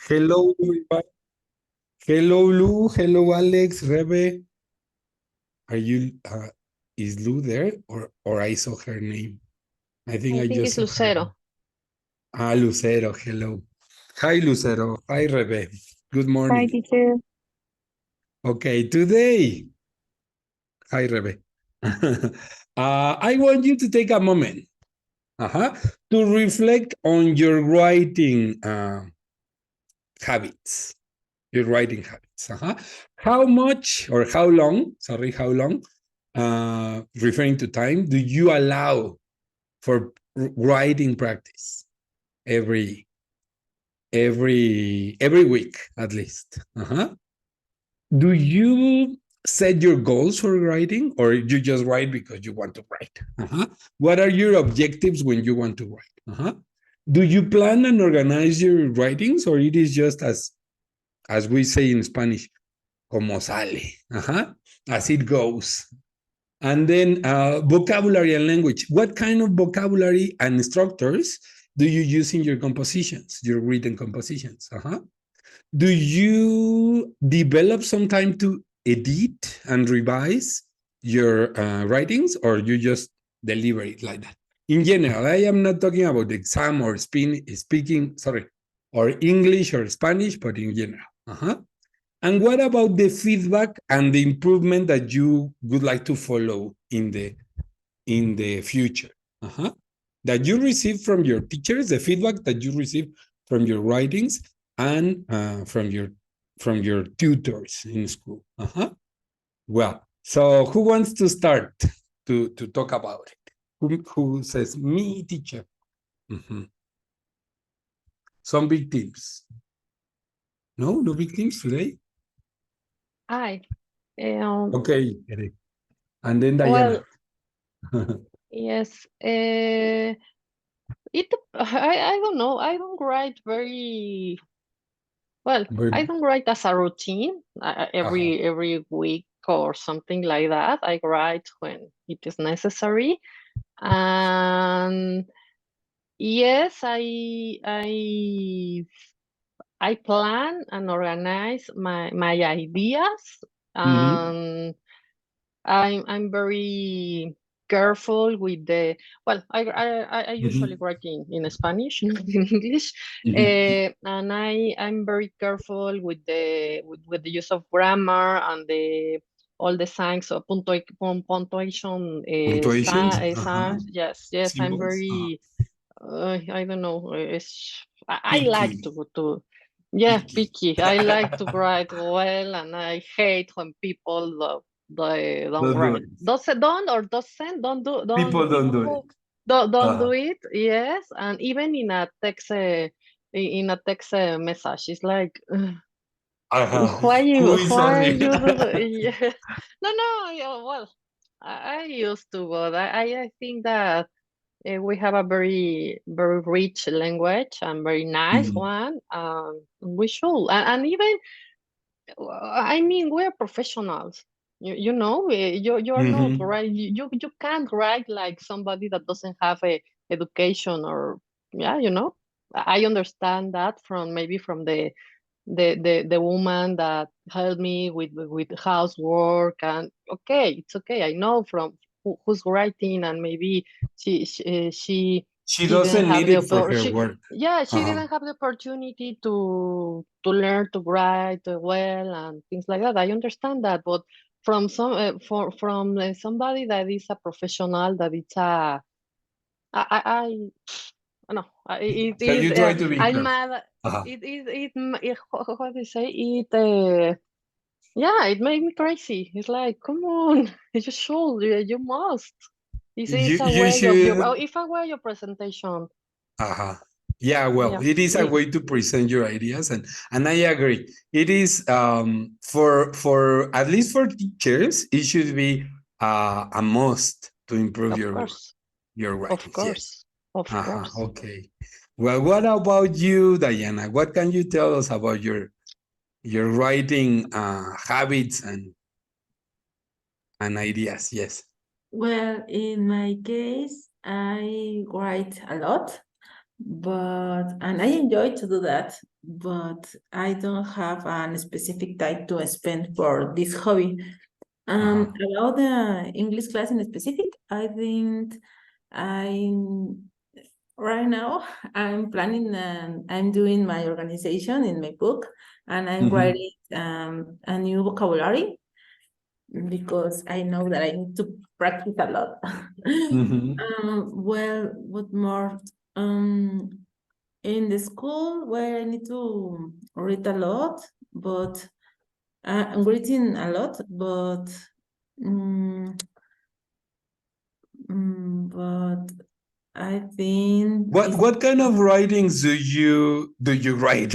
Hello, everybody. Hello, Lou. Hello, Alex, Rebe. Are you, is Lou there or I saw her name? I think I I think just it's saw her name. Lucero. Lucero. Hello. Hi, Lucero. Hi, Rebe. Good Hi, morning. teacher. Okay, today. Hi, Rebe. I want you to take a moment to reflect on your writing habits. Your writing habits. How much or how long, referring to time, do you allow for writing practice every week at least? Do you set your goals for writing, or you just write because you want to write? What are your objectives when you want to write? Do you plan and organize your writings, or it is just as we say in Spanish, como sale, as it goes? And then vocabulary and language. What kind of vocabulary and structures do you use in your compositions, your written compositions? Do you develop some time to edit and revise your writings, or you just deliver it like that? In general, I am not talking about the exam or speaking, sorry, or English or Spanish, but in general. And what about the feedback and the improvement that you would like to follow in the future? That you receive from your teachers, the feedback that you receive from your writings and from your tutors in school. Well, so who wants to start to talk about it? Who says me, teacher? Some big tips. No big tips today. Hi. Okay, Eric. And then Well, Diana. yes. I don't know. I don't write very well. I don't write as a routine every week or something like that. I write when it is necessary. And yes, I plan and organize my ideas. And I'm very careful with the I usually write in Spanish, not in English, and I'm very careful with the use of grammar and the all the signs of punctuation. Punctuations. Yes, I'm Symbols. very I don't know. I like Picky. to yeah, Picky. picky. I like to write well, and I hate when people they don't Don't do write. it. Don't People don't do it. don't do it. Yes, and even in a text message, it's like Who is why sorry? you do the yeah. No, yeah, well, I used to, but I think that we have a very rich language and very nice one. We should, and even I mean, we're professionals. You know, you're not right. You can't write like somebody that doesn't have a education or yeah. I understand that from maybe from the woman that helped me with housework, and okay, it's okay. I know from who's writing, and maybe She she didn't doesn't have need the it for her she work. yeah, she didn't have the opportunity to learn to write well and things like that. I understand that, but from from somebody that is a professional, that it's a no, it So is. you try to be I'm careful. mad. How do you say it? Yeah, it made me crazy. It's like, come on, you should, you must. You It's a you way of your. should. If a way of presentation. Yeah, well, Yeah. it is a way to present your ideas, and I agree. It is for at least for teachers, it should be a must to improve Of course, your of writings. Yes. course, of course. Okay. Well, what about you, Diana? What can you tell us about your writing habits and ideas? Yes. Well, in my case, I write a lot, and I enjoy to do that, but I don't have a specific time to spend for this hobby. About the English class in specific, I think I'm right now I'm planning and I'm doing my organization in my book, and I'm Mhm. writing a new vocabulary because I know that I need to practice a lot. Mhm. Well, what more? Um, in the school where I need to read a lot, but I'm reading a lot, um, but I think it's What kind of writings do you write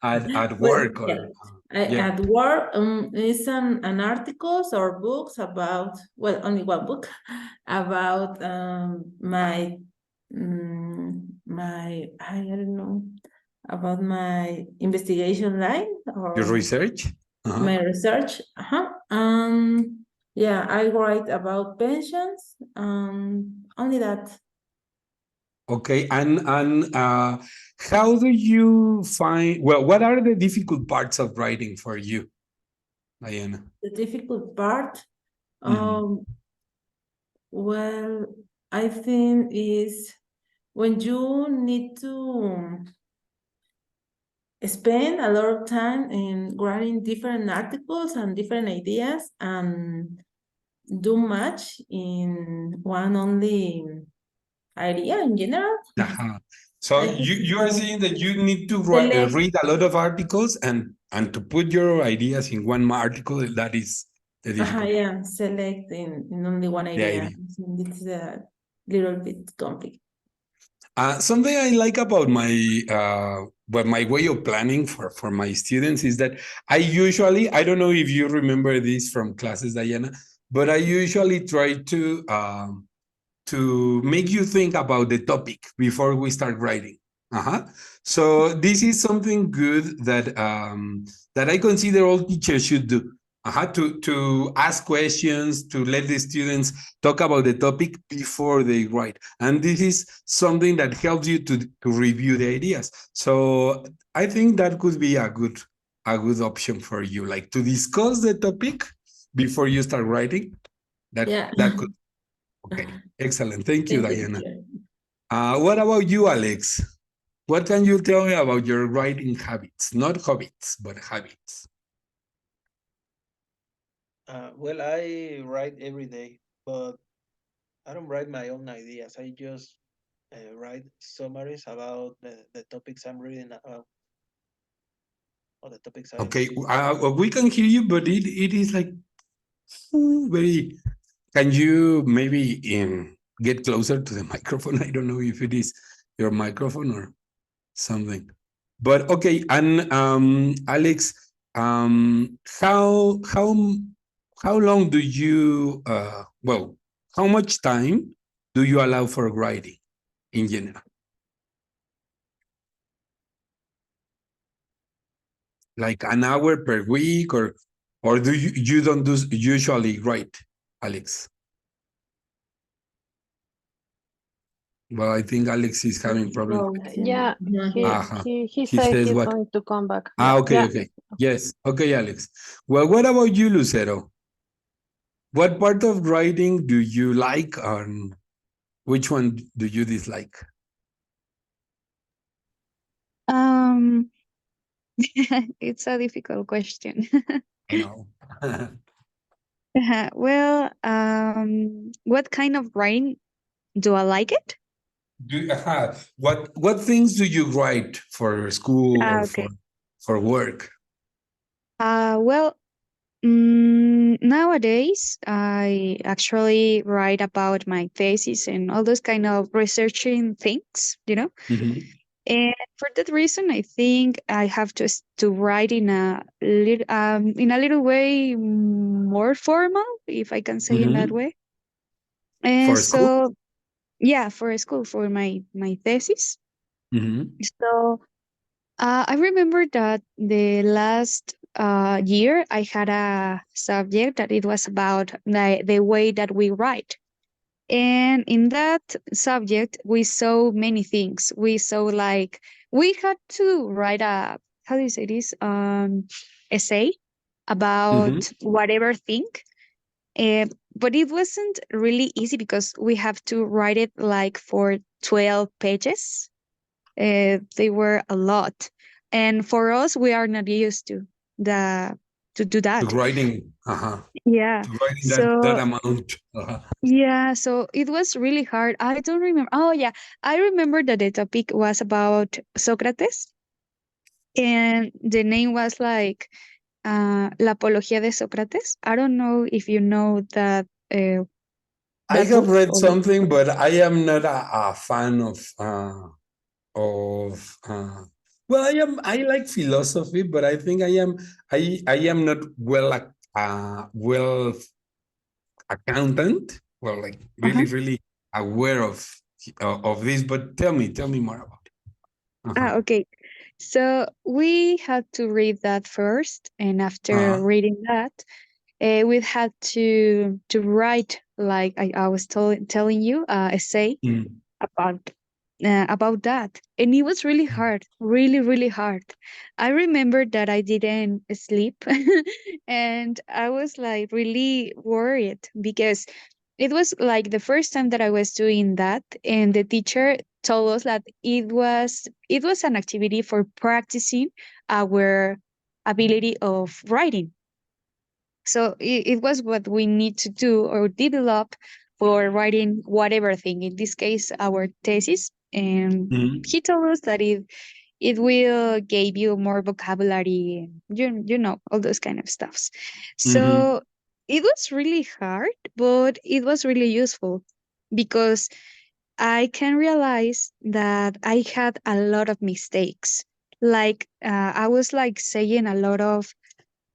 at well, work yeah. or yeah, At work, is an articles or books about, well, only one book about I don't know, about my investigation line your or research? Uh-huh. my research. Yeah, I write about pensions. Only that. Okay, and how do you find? Well, what are the difficult parts of writing for you, Diana? The difficult part, Mhm. um, well, I think is when you need to spend a lot of time in writing different articles and different ideas and do much in one only idea in general. Uh-huh. So I think you are saying that you need to select, read a lot of articles and to put your ideas in one article. That is the difficult part, yeah, select in only one the idea. idea. It's a little bit complicated. Something I like about my way of planning for my students is that I don't know if you remember this from classes, Diana, but I usually try to make you think about the topic before we start writing. Uh-huh. So this is something good that I consider all teachers should do. Uh-huh. To ask questions, to let the students talk about the topic before they write. And this is something that helps you to review the ideas. So I think that could be a good option for you, like to discuss the topic before you start writing. That Yeah. that could Okay, excellent. Thank you, Thank you, Diana. teacher. What about you, Alex? What can you tell me about your writing habits? Not hobbies, but habits. Well, I write every day, but I don't write my own ideas. I just write summaries about the topics I'm reading about or the topics I'm Okay, we can hear you, but it is like very. Can you maybe get closer to the microphone? I don't know if it is your microphone or something. But okay, and Alex, how long do you how much time do you allow for writing in general? Like an hour per week, or do you don't do usually write, Alex? Well, I think Alex is having problems with. Yeah, Uh-huh. he He said says he's what? going to come back. Ah, Yeah, okay, yeah. okay. Yes. Okay, Alex. Well, what about you, Lucero? What part of writing do you like, and which one do you dislike? Um, it's a difficult question. I know. Well, what kind of writing do I like it? What things do you write for school or Okay. for work? Well, nowadays I actually write about my thesis and all those kind of researching things. Mhm. And for that reason, I think I have to write in a little way more formal, if I can say in that Mhm. way. And For school? so, yeah, for school, for my thesis. Mhm. So I remember that the last year I had a subject that it was about the way that we write. And in that subject, we saw many things. We saw like we had to write a, how do you say this, essay Mm-hmm. about whatever thing. But it wasn't really easy because we have to write it like for 12 pages. They were a lot, and for us, we are not used the to do To that. writing, uh-huh. Yeah. To writing that So amount. Uh-huh. yeah, so it was really hard. I don't remember. Oh, yeah. I remember that the topic was about Sócrates, and the name was like La Apología de Sócrates. I don't know if you know I that have book. read Or, something, but I am not a fan of well, I like philosophy, but I think I am not well accountant, well, like uh-huh. really aware of this. But tell me more about it. Uh-huh. Okay. So we had to read that first, and after Uh-huh. reading that, we had to write like I was telling you, essay Mm, about about that, and it was really mm, hard, really really hard. I remember that I didn't sleep and I was like really worried because it was like the first time that I was doing that, and the teacher told us that it was an activity for practicing our ability of writing. So it was what we need to do or develop for writing whatever thing, in this case, our thesis. And mm, he told us that it will give you more vocabulary, you know, all those kind of stuffs. mhm. So it was really hard, but it was really useful because I can realize that I had a lot of mistakes. Like I was like saying a lot of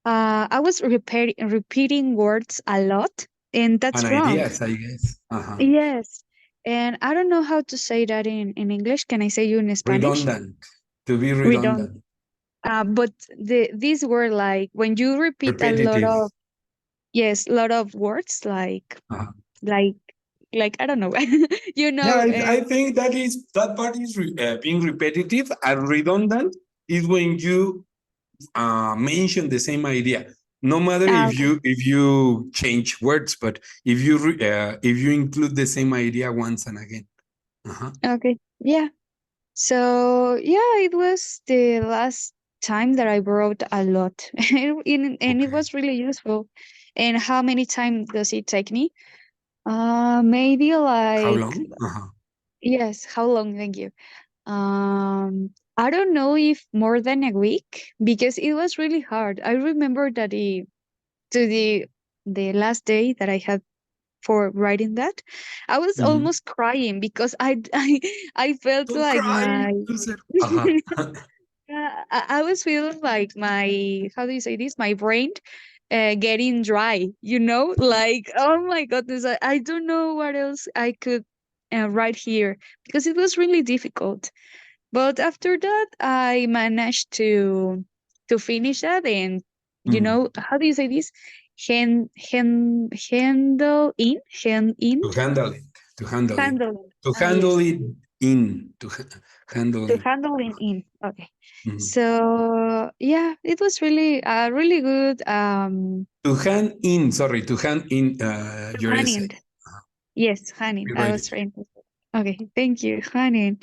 I was repeating words a lot, and And that's wrong. ideas, I guess. Uh-huh. Yes. And I don't know how to say that in English. Can I say you in Spanish? Redundant. To be Redundant. redundant. But these were like when you repeat a lot Repetitive. of, yes, lot of words Uh-huh. like like I don't know, you Yeah, know. I think that part is being repetitive, and redundant is when you mention the same idea. No matter Okay. if you change words, but if you include the same idea once and again. Uh-huh. Okay. Yeah. So yeah, it was the last time that I wrote a lot, and it Okay. was really useful. And how many time does it take me? Maybe How like, long? Uh-huh. yes. How long? Thank you. I don't know if more than a week because it was really hard. I remember that to the last day that I had for writing that, I was Mhm. almost crying because I felt Don't like cry. my You said, uh-huh. yeah, I was feeling like my, how do you say this? My brain getting dry, you know? Like, oh my goodness, I don't know what else I could write here because it was really difficult. But after that, I managed to finish that, and Mm. how do you say this? Hand in, To handle it. To handle it. handle. To Ah, handle yes, it in. Handle to it. handle in. Okay. Mhm. So yeah, it was really really good. To hand in, sorry, to hand in your essay. Honey. Yes, honey. I Rewrite was it. trying to. Okay, thank you, honey.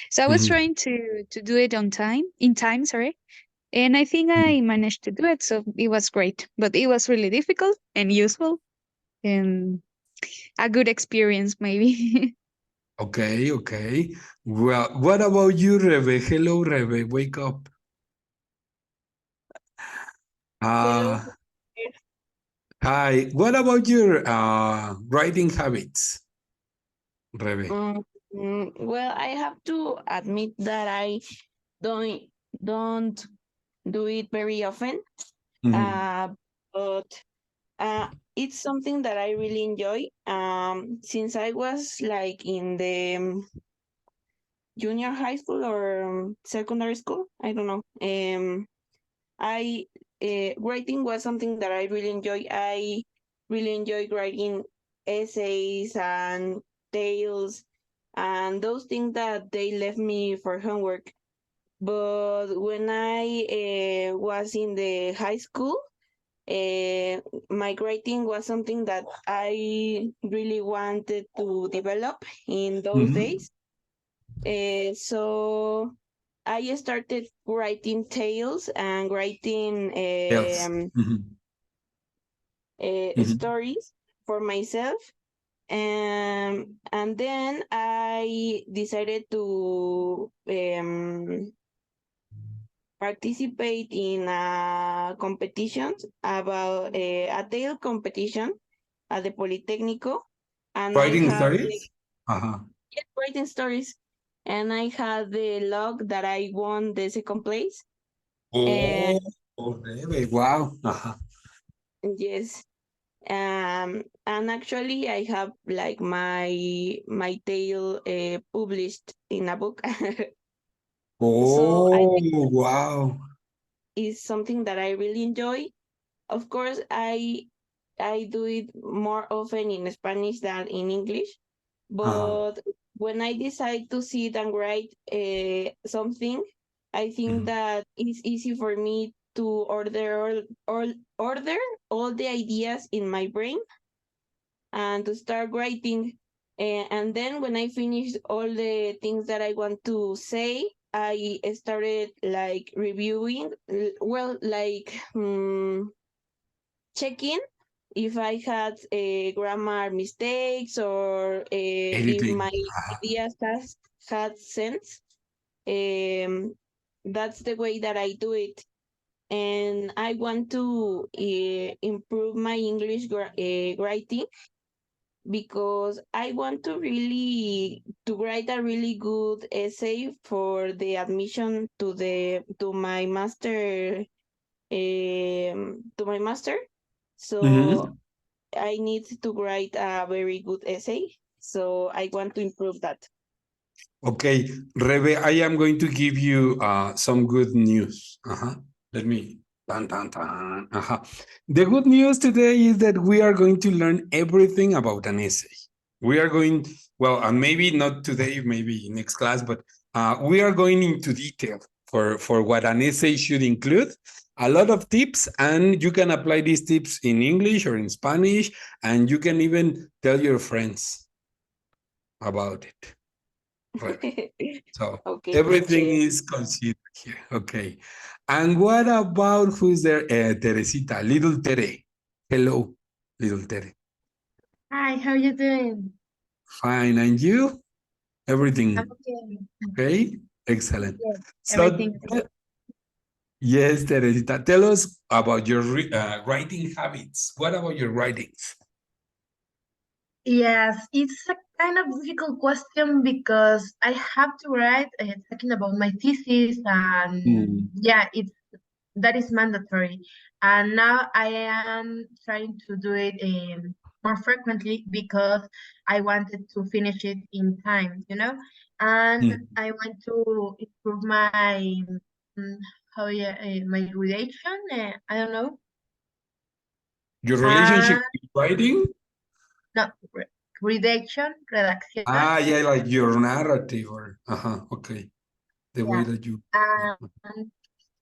So I was Mhm. trying to do it on time, in time, sorry, and I think Mhm. I managed to do it. So it was great, but it was really difficult and useful and a good experience, maybe. Okay, okay. Well, what about you, Rebe? Hello, Rebe. Wake up. Hello. Uh, Hi. What about your writing habits, Rebe? Well, I have to admit that I don't don't do it very often. Mhm. Uh, but it's something that I really enjoy. Since I was like in the junior high school or secondary school, I don't know. I Writing was something that I really enjoy. I really enjoy writing essays and tales and those things that they left me for homework. But when I was in the high school, my writing was something that I really wanted to develop in those days. So I started writing tales and writing Yes. stories for myself. And then I decided to participate in a competition about a tale competition at the Politecnico, and I Writing had stories? Uh-huh. writing stories, and I had the luck that I won the second place. And Oh, really? Wow. Uh-huh. yes, and actually I have like my tale published in a book. So I Oh, think wow. it's something that I really enjoy. Of course, I do it more often in Spanish than in English, Uh-huh. but when I decide to sit and write something, I think Mhm. that it's easy for me to order all the ideas in my brain and to start writing. And then when I finished all the things that I want to say, I started like reviewing, well, like checking if I had grammar mistakes or if Editing. my ideas had sense. Um, that's the way that I do it. And I want to improve my English writing because I want to really to write a really good essay for the admission to my master to my master. So Mhm. I need to write a very good essay. So I want to improve that. Okay, Rebe, I am going to give you some good news. Let me. Tan, tan, tan. The good news today is that we are going to learn everything about an essay. We are going, well, and maybe not today, maybe next class, but we are going into detail for what an essay should include. A lot of tips, and you can apply these tips in English or in Spanish, and you can even tell your friends about it. Rebe. So Okay, everything teacher. is considered here. Okay. And what about who's there? Teresita, little Tere. Hello, little Tere. Hi, how you doing? Fine. And you? I'm Everything okay. okay? Excellent. Yes, So, everything is okay. yes, Teresita, tell us about your writing habits. What about your writings? Yes, it's a kind of difficult question because I have to write talking about my thesis, and Mm, yeah, it's that is mandatory. And now I am trying to do it more frequently because I wanted to finish it in time, and mm. I want to improve my mm, how yeah, my relation. I don't know. Your relationship And with writing? no, redaction, redacción. Yeah, like your narrative or, okay. The way Yeah. that you. And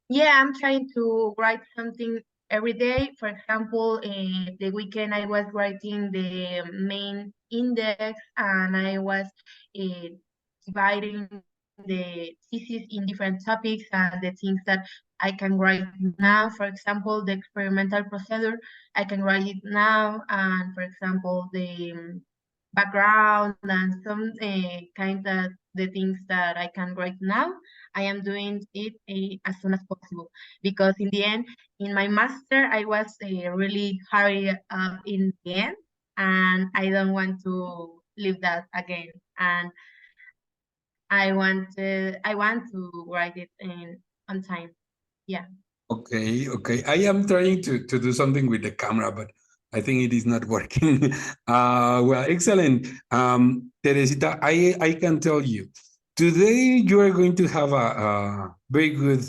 yeah, I'm trying to write something every day. For example, the weekend I was writing the main index, and I was uh, dividing the thesis in different topics and the things that I can write now. For example, the experimental procedure, I can write it now. And for example, the background and some kind of the things that I can write now, I am doing it as soon as possible because in the end, in my master, I was really hurry up in the end, and I don't want to leave that again. And I want to write it in on time. Yeah. Okay, okay. I am trying to do something with the camera, but I think it is not working. Well, excellent. Teresita, I can tell you, today you are going to have a very good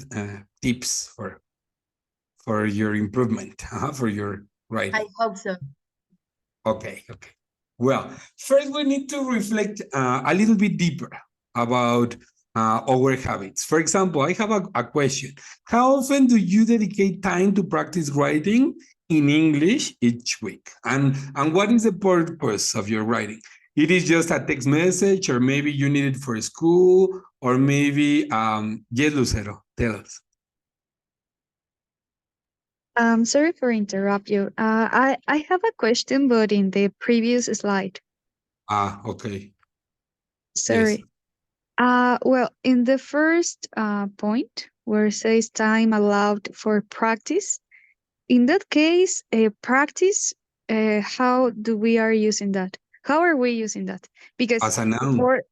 tips for your improvement, for your I writing. hope so. Okay, okay. Well, first we need to reflect a little bit deeper about our habits. For example, I have a question. How often do you dedicate time to practice writing in English each week? And what is the purpose of your writing? It is just a text message, or maybe you need it for school, or maybe, yes, Lucero, tell us. Sorry for interrupt you. I have a question, but in the previous slide. Okay. Yes. Sorry. Well, in the first point where it says time allowed for practice, in that case, practice, how do we are using that? How are we using that? Because As a noun. for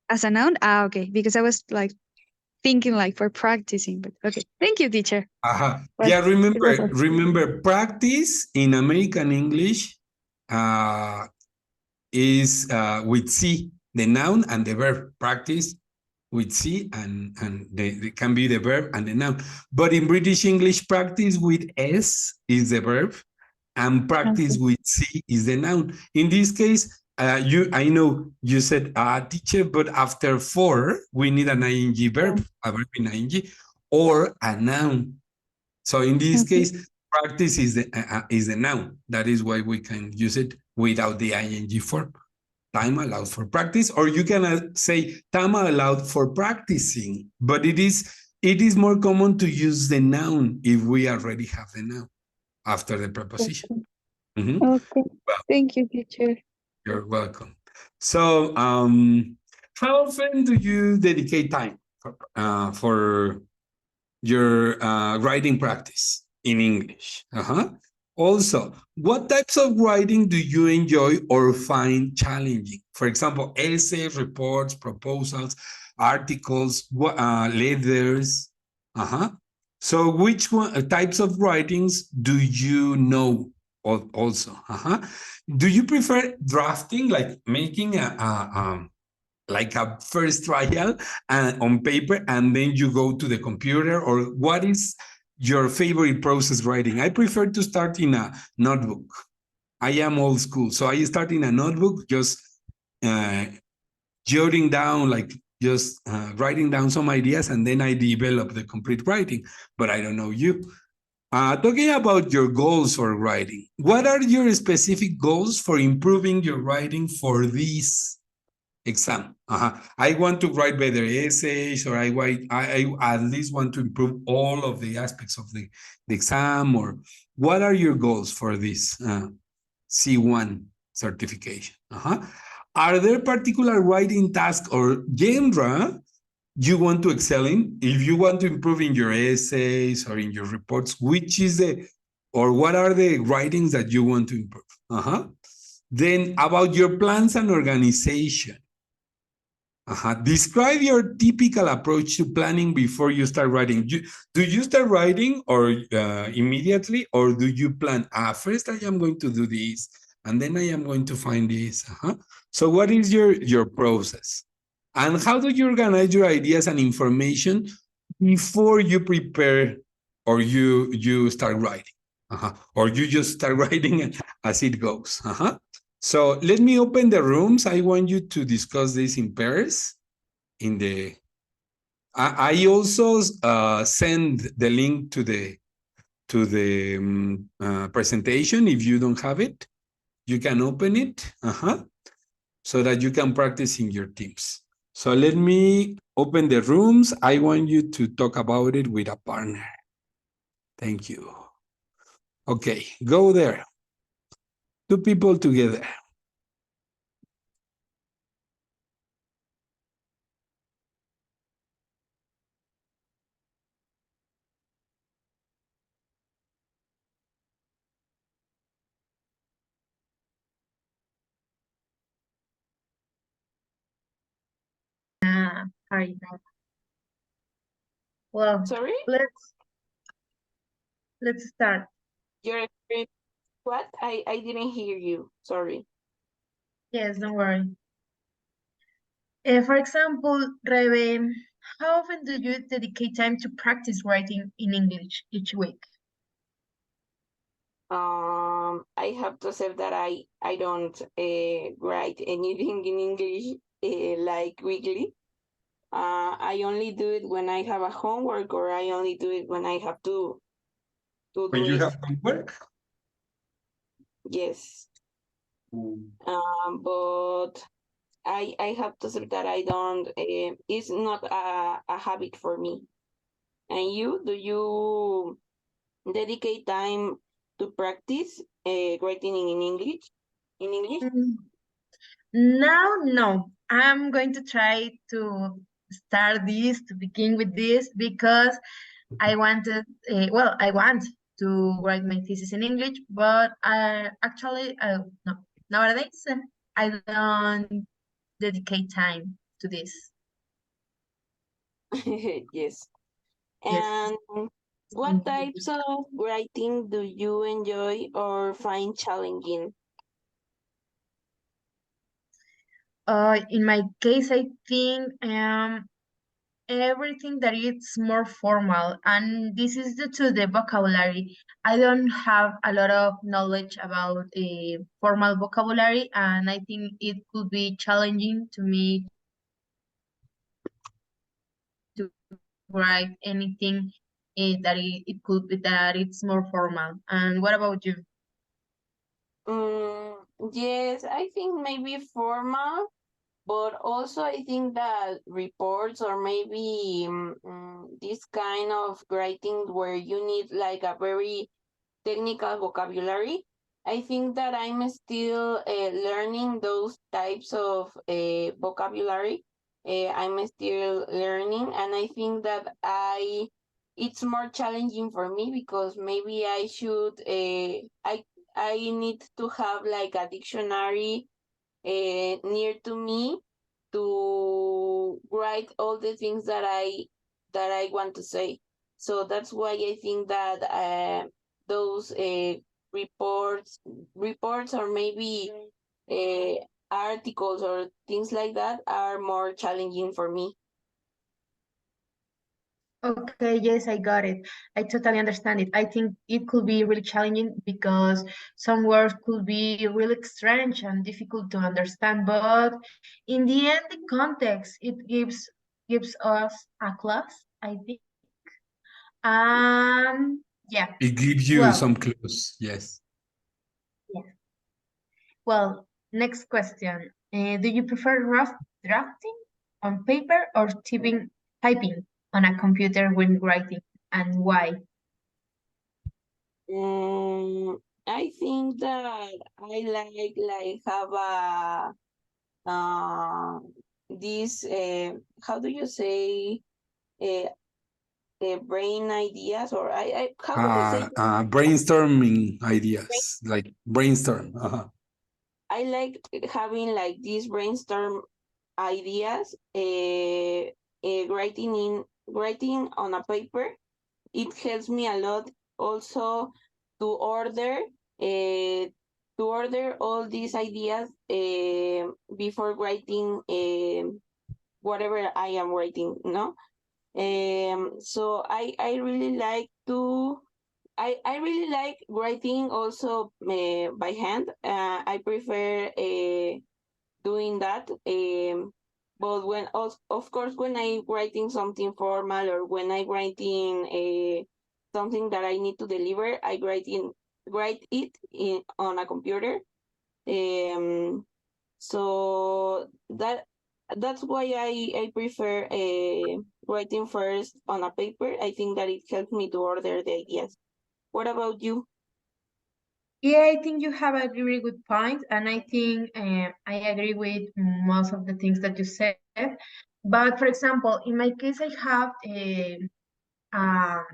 as a noun, okay. Because I was like thinking like for practicing, but okay. Thank you, teacher. Well, Yeah, it was all. remember, practice in American English is with C, the noun and the verb. Practice with C, and they can be the verb and the noun. But in British English, practice with S is the verb, and practice Okay. with C is the noun. In this case, I know you said teacher, but after for, we need an ing verb, a verb in ing, or a noun. So in this Okay. case, practice is the noun. That is why we can use it without the ing form. Time allowed for practice, or you can say time allowed for practicing. But it is more common to use the noun if we already have the noun after the preposition. Okay. Mhm. Okay. Well, Thank you, teacher. you're welcome. So, how often do you dedicate time for your writing practice in English? Also, what types of writing do you enjoy or find challenging? For example, essays, reports, proposals, articles, letters. So, which types of writings do you know also? Do you prefer drafting, like making like a first trial on paper, and then you go to the computer? Or what is your favorite process writing? I prefer to start in a notebook. I am old school, so I start in a notebook, just uh, jotting down, like just writing down some ideas, and then I develop the complete writing. But I don't know you. Talking about your goals for writing, what are your specific goals for improving your writing for this exam? I want to write better essays, or I at least want to improve all of the aspects of the exam. Or what are your goals for this C1 certification? Are there particular writing tasks or genre you want to excel in? If you want to improve in your essays or in your reports, which is or what are the writings that you want to improve? Then about your plans and organization. Describe your typical approach to planning before you start writing. Do you start writing or immediately, or do you plan? First, I am going to do this, and then I am going to find this. So, what is your process, and how do you organize your ideas and information before you prepare, or you start writing, or you just start writing as it goes? So let me open the rooms. I want you to discuss this in pairs. I also send the link to the presentation. If you don't have it, you can open it, so that you can practice in your teams. So let me open the rooms. I want you to talk about it with a partner. Thank you. Okay, go there. Two people together. Hi. Well, Sorry? let's start. Your experience, what? I didn't hear you. Sorry. Yes, don't worry. For example, Rebe, how often do you dedicate time to practice writing in English each week? I have to say that I don't write anything in English like weekly. I only do it when I have a homework, or I only do it when I have to When do you it. have homework? Yes. Mm. But I have to say that I don't. It's not a habit for me. And you, do you dedicate time to practice writing in English? In English? Now, no. I'm going to try to start this, to begin with this, because I wanted, I want to write my thesis in English, but I actually, no, nowadays I don't dedicate time to this. Yes. Yes. And what types of writing do you enjoy or find challenging? In my case, I think everything that is more formal, and this is due to the vocabulary. I don't have a lot of knowledge about a formal vocabulary, and I think it could be challenging to me to write anything it could be that it's more formal. And what about you? Mm, yes, I think maybe formal, but also I think that reports, or maybe this kind of writing where you need like a very technical vocabulary. I think that I'm still learning those types of vocabulary. I'm still learning, and I think that it's more challenging for me, because maybe I need to have like a dictionary near to me to write all the things that I want to say. So that's why I think that those reports reports, or maybe uh, articles or things like that, are more challenging for me. Okay, yes, I got it. I totally understand it. I think it could be really challenging because some words could be really strange and difficult to understand, but in the end, the context it gives us a class, I think. Yeah. It gives you Well, some clues. Yes. yeah. Well, next question. Do you prefer rough drafting on paper or typing on a computer when writing, and why? I think that I like have a this how do you say uh, brain ideas, or I how would you say Brainstorming brain? ideas, like brainstorm. I like having like these brainstorm ideas, writing on a paper. It helps me a lot also to order uh, all these ideas before writing whatever I am writing, no? So I really like to I really like writing also by hand. I prefer doing that. But of course, when I writing something formal, or when I writing something that I need to deliver, I write it on a computer. Um, so that's why I prefer writing first on a paper. I think that it helps me to order the ideas. What about you? Yeah, I think you have a really good point, and I think I agree with most of the things that you said. But for example, in my case, I have um,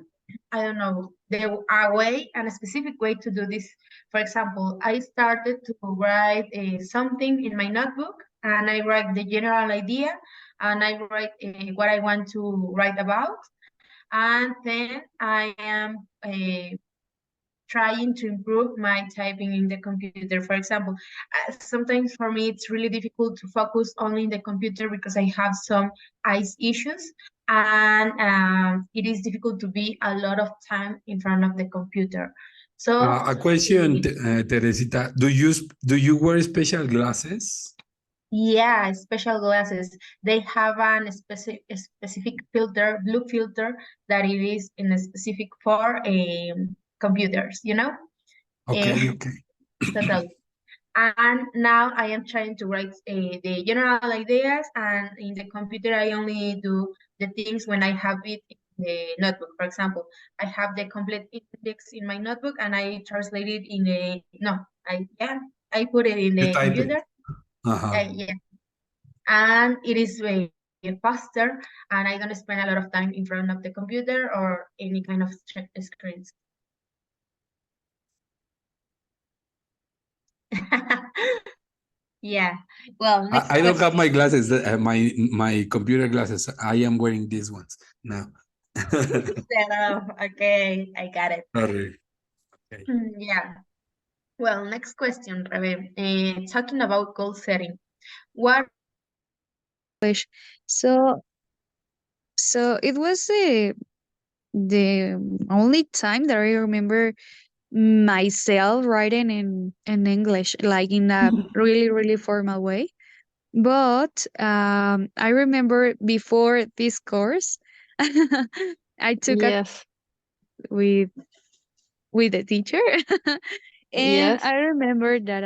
I don't know, a way and a specific way to do this. For example, I started to write something in my notebook, and I write the general idea, and I write what I want to write about, and then I am trying to improve my typing in the computer. For example, sometimes for me it's really difficult to focus only in the computer because I have some eyes issues, and it is difficult to be a lot of time in front of the computer. So A question, Teresita. Do you wear special glasses? yeah, special glasses. They have a specific filter, blue filter, that it is in a specific for computers, you know? Okay, Eh, okay. totally. And now I am trying to write the general ideas, and in the computer I only do the things when I have it in the notebook. For example, I have the complete index in my notebook and I translate it in the, no, I put it in You the type it. computer. Uh-huh. Yeah, and it is way faster, and I don't spend a lot of time in front of the computer or any kind of screens. Yeah. Well, next I don't have question. my glasses, my computer glasses. I am wearing these ones now. Set up. Okay, I got it. Sorry. Okay. Yeah. Well, next question, Rebe. Talking about goal setting. What? English. So it was the only time that I remember myself writing in English, like in a really, really formal way. But I remember before this course, I took a Yes. with with a teacher, and Yes. I remember that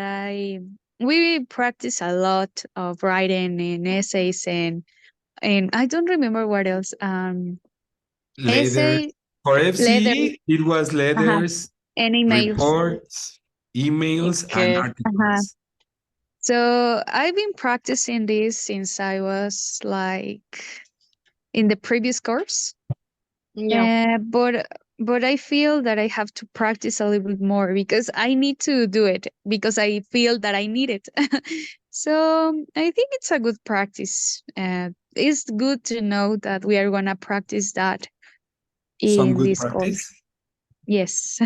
we practice a lot of writing and essays and I don't remember what else. Letters. Essay, For letter, FC, it was uh letters, and emails. reports, emails, and Okay. Uh-huh. articles. So I've been practicing this since I was like in the previous course. Yeah. But I feel that I have to practice a little bit more because I need to do it because I feel that I need it. So I think it's a good practice. It's good to know that we are gonna practice that Some in good this course. practice. Yes.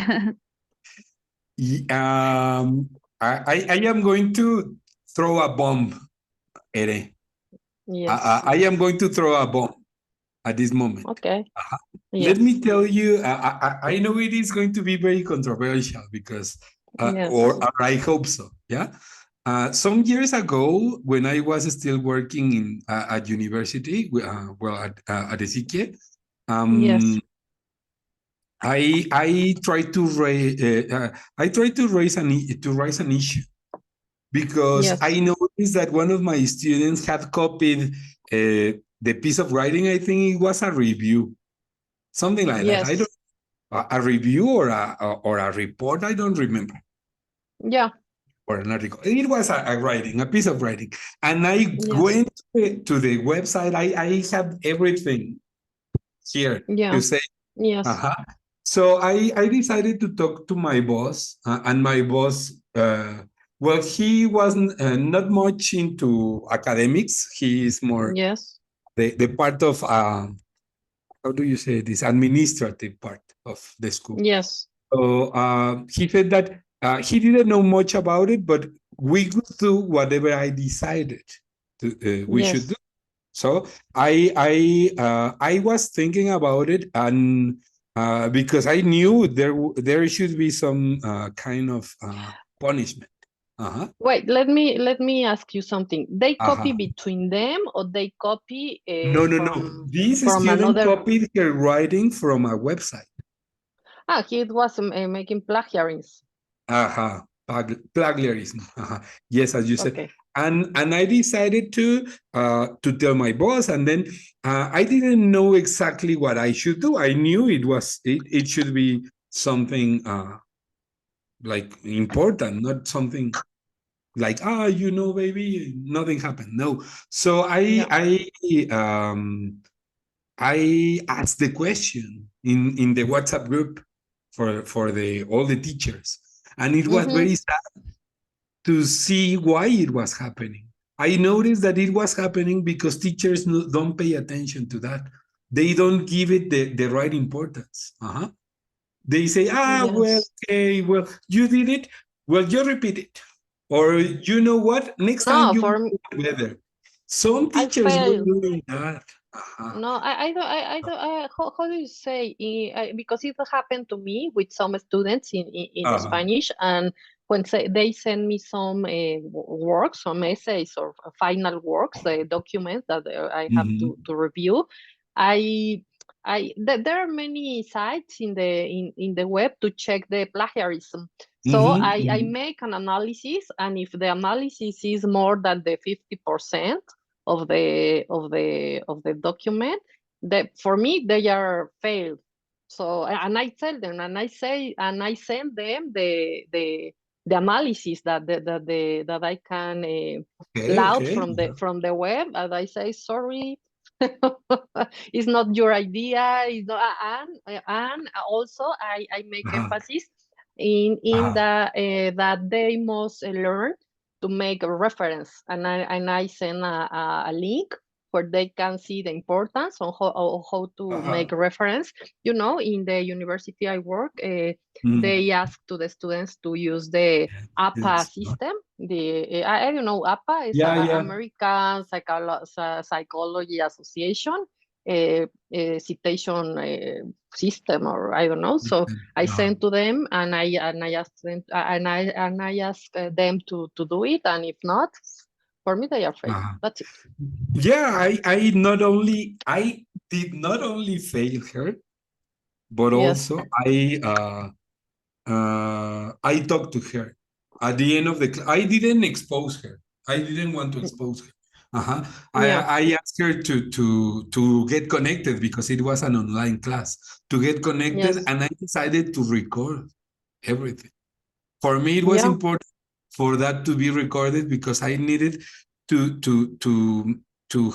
Ye- Um, I am going to throw a bomb, Ere. Yes. I am going to throw a bomb at this moment. Okay. Let Yes. me tell you, I know it is going to be very controversial because, Yes. or I hope so. Yeah. Some years ago, when I was still working in at university, well, at Ezequiel, Yes. um, I tried to raise to raise an issue because Yes. I noticed that one of my students had copied the piece of writing. I think it was a review, something like that. I don't Yes. a review or a report. I don't remember, Yeah. or an article. It was a writing, a piece of writing, and I Yes. went to the website. I have everything here to Yeah. say. Yes. Uh-huh. So I decided to talk to my boss, and my boss, well, he wasn't not much into academics. He is more Yes. the part of how do you say this, administrative part of the school. Yes. So he said that he didn't know much about it, but we could do whatever I decided we should do. Yes. So I was thinking about it, and because I knew there should be some kind of punishment. Uh-huh. Wait, let me ask you something. They copy Uh-huh. between them or they copy No, no, no. This from student another. copied her writing from a website. Ah, he was making plagiarism. Uh-huh. Plagiarism. Uh-huh. Yes, as you said. Okay. And I decided to tell my boss, and then I didn't know exactly what I should do. I knew it should be something like important, not something like baby, nothing happened. No. So Yeah. I asked the question in the WhatsApp group for the all the teachers, and it was Mm-hmm. very sad to see why it was happening. I noticed that it was happening because teachers don't pay attention to that. They don't give it the right importance. Uh-huh. They say, well, Yes. okay, well, you did it. Well, you repeat it. Or you know what? Next time No, you for will me, do it better. Some I teachers were failed. doing that. No, how do you say? Because it happened to me with some students in Spanish, and when they send me some works, some essays or final works, the documents that I have to review, I there are many sites in the web to check the plagiarism. So I make an analysis, and if the analysis is more than the 50% of the document, that for me they are failed. So, and I tell them, and I say, and I send them the analysis that I can load from the web, and I say, sorry, it's not your idea. It's not, and also I make emphasis in that they must learn to make a reference, and I send a link where they can see the importance on how to make a reference. You know, in the university I work, they ask to the students to use the APA system. I don't know, APA is American Psychology Association citation system, or I don't know. So I send to them, and I ask them, and I ask them to do it, and if not, for me they are failed. That's it. Yeah, I did not only fail her, but also I talked to her at the end of the class. I didn't expose her. I didn't want to expose her. I asked her to get connected because it was an online class, to get connected, and I decided to record everything. For me, it was important for that to be recorded because I needed to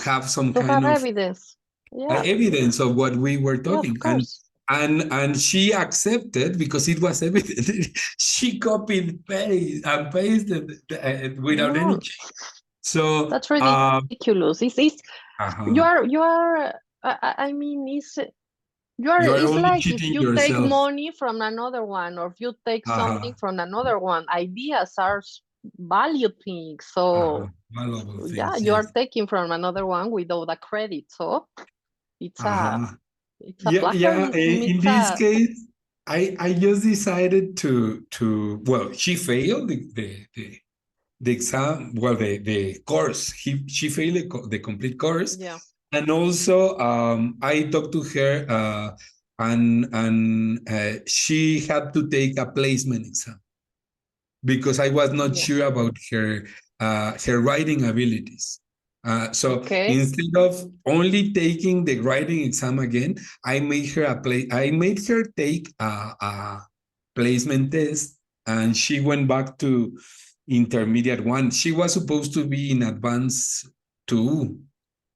have some kind of evidence. Evidence of what we were talking. Of course. And she accepted because it was evident. She copied and pasted without any change. So that's ridiculous. You are I mean, it's only like if cheating you take yourself. money from another one, or if you take something from another one. Ideas are value things. So things, you are taking from another one without a credit. So it's a plagiarism. In this case, I just decided to well, she failed the exam, well, the course. She failed the complete course. And also I talked to her and she had to take a placement exam because I was not sure about her writing abilities. So instead of only taking the writing exam again, I made her take a placement test, and she went back to intermediate one. She was supposed to be in advanced two,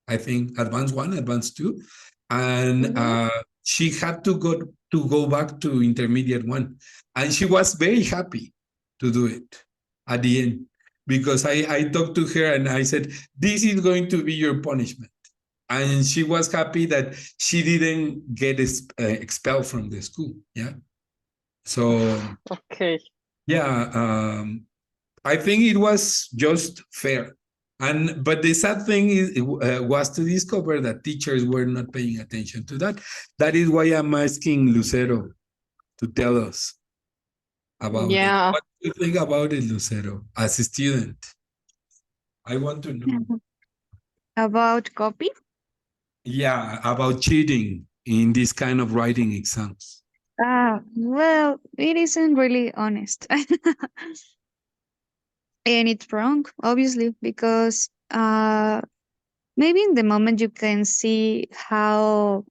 I think, advanced one, advanced two, and she had to go back to intermediate one, and she was very happy to do it at the end because I talked to her and I said, "This is going to be your punishment," and she was happy that she didn't get expelled from the school. Yeah, so yeah. I think it was just fair. But the sad thing was to discover that teachers were not paying attention to that. That is why I'm asking Lucero to tell us about it. What do you think about it, Lucero, as a student? I want to know. About copy? Yeah, about cheating in this kind of writing exams. Well, it isn't really honest. And it's wrong, obviously, because maybe in the moment you can see how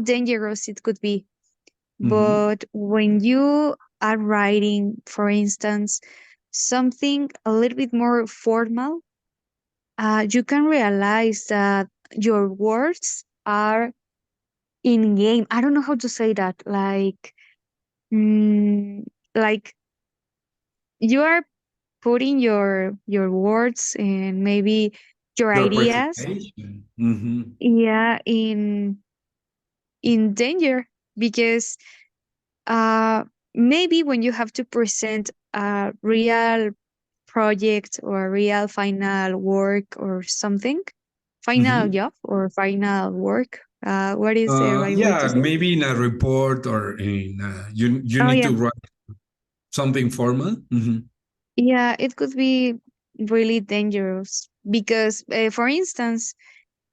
dangerous it could be. But when you are writing, for instance, something a little bit more formal, you can realize that your words are in game. I don't know how to say that. Like you are putting your words and maybe your ideas, in danger, because maybe when you have to present a real project or a real final work or something, final job or final work. What is the right way to Yeah, say? maybe in a report or in you Oh need yeah, to write something formal. yeah. It could be really dangerous because, for instance,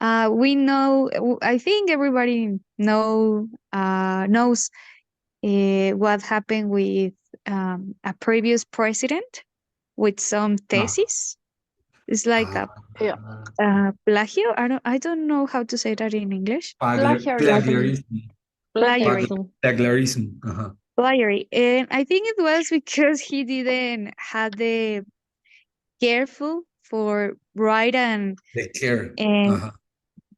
we know. I think everybody knows what happened with a previous president with some Ah, thesis. It's like ah, a Yeah, plagio. I don't know how to say that in English. plagiarism. plagiarism. Plagiary. Plagiarism. Plagiarism. Plagiary. And I think it was because he didn't have the careful for writing The care. and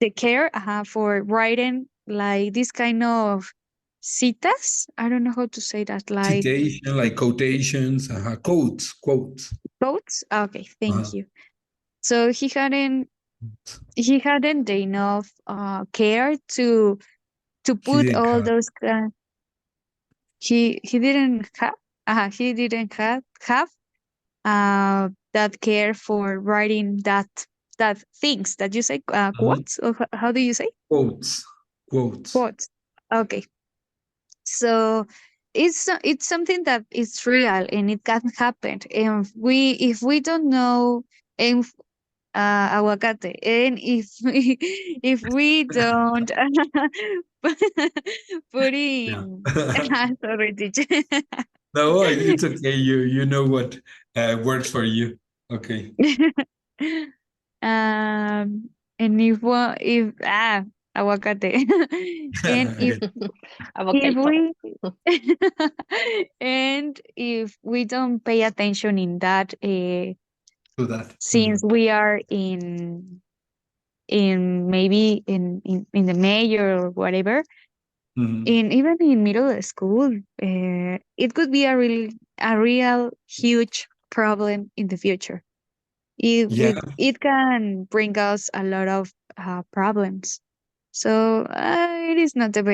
the care for writing like this kind of citas. I don't know how to say that, like Citation, like quotations, quotes. quotes. Okay, thank Uh-huh. you. So he hadn't the enough care to He put didn't all have. those he didn't have he didn't have that care for writing that things that you say, Mhm. quotes, or how do you say Quotes. Quotes. quotes. Okay, so it's something that is real and it can happen, and if we don't know, and aguacate, and if we don't put Yeah. in sorry, teacher. No, it's okay. You know what works for you. Okay. And if aguacate, and if Avocado. we and if we don't pay attention in that, To that. since we are in maybe in the major or whatever, Mhm. in even in middle school, it could be a real huge problem in the future. Yeah. It can bring us a lot of problems. So it is not the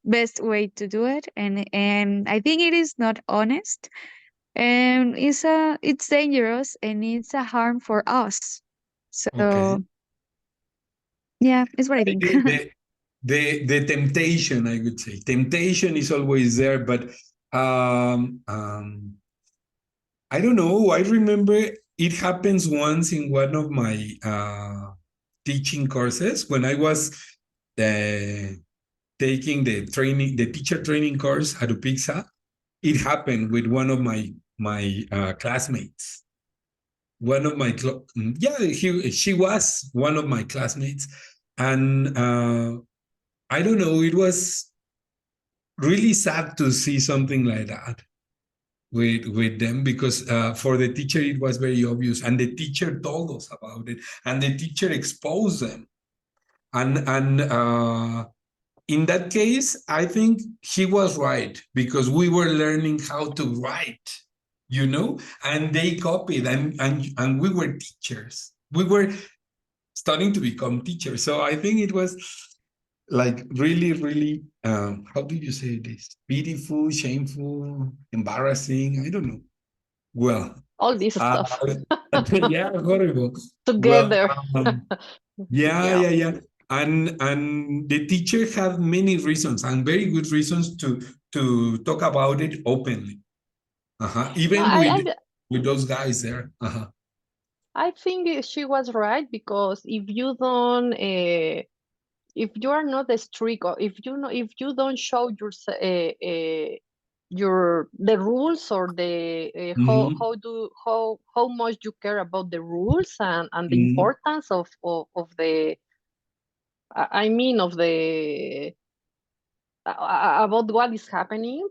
best way to do it, and I think it is not honest, and it's dangerous, and it's a harm for us. Okay. So yeah, it's what I think. The, the, the temptation, I would say, temptation is always there, but I don't know. I remember it happens once in one of my teaching courses when I was uh, taking the teacher training course at UPIXA. It happened with one of my classmates. One of my yeah, she was one of my classmates, and I don't know. It was really sad to see something like that with them, because for the teacher it was very obvious, and the teacher told us about it, and the teacher exposed them, and in that case I think he was right, because we were learning how to write, and they copied, and we were teachers, we were starting to become teachers. So I think it was like really, really, how do you say this? Beautiful, shameful, embarrassing. I don't know. Well, All this uh, stuff yeah, horrible. Well, together. yeah, Yeah. yeah, yeah. And the teacher had many reasons, and very good reasons, to talk about it openly. No, Even I, with those guys there. I think she was right, because if you are not strict, or if you don't show the rules, or the Mhm, how much you care about the rules, and the mhm. importance of the I mean of the about what is happening,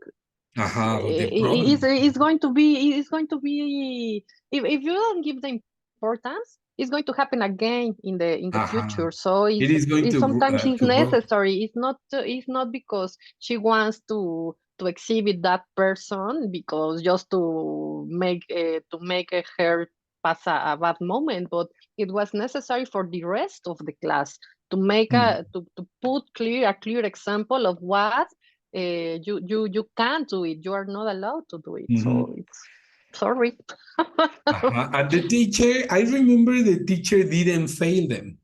About the problem. it's going to be if you don't give the importance, it's going to happen again in the future. Aha. So It is going it's sometimes it's to grow. necessary. It's not because she wants to exhibit that person, because just to make her pass a bad moment, but it was necessary for the rest of the class to make Mm. to put a clear example of what you can't do it. You are not allowed to do it. So Mhm. it's sorry. And the teacher, I remember the teacher didn't fail them.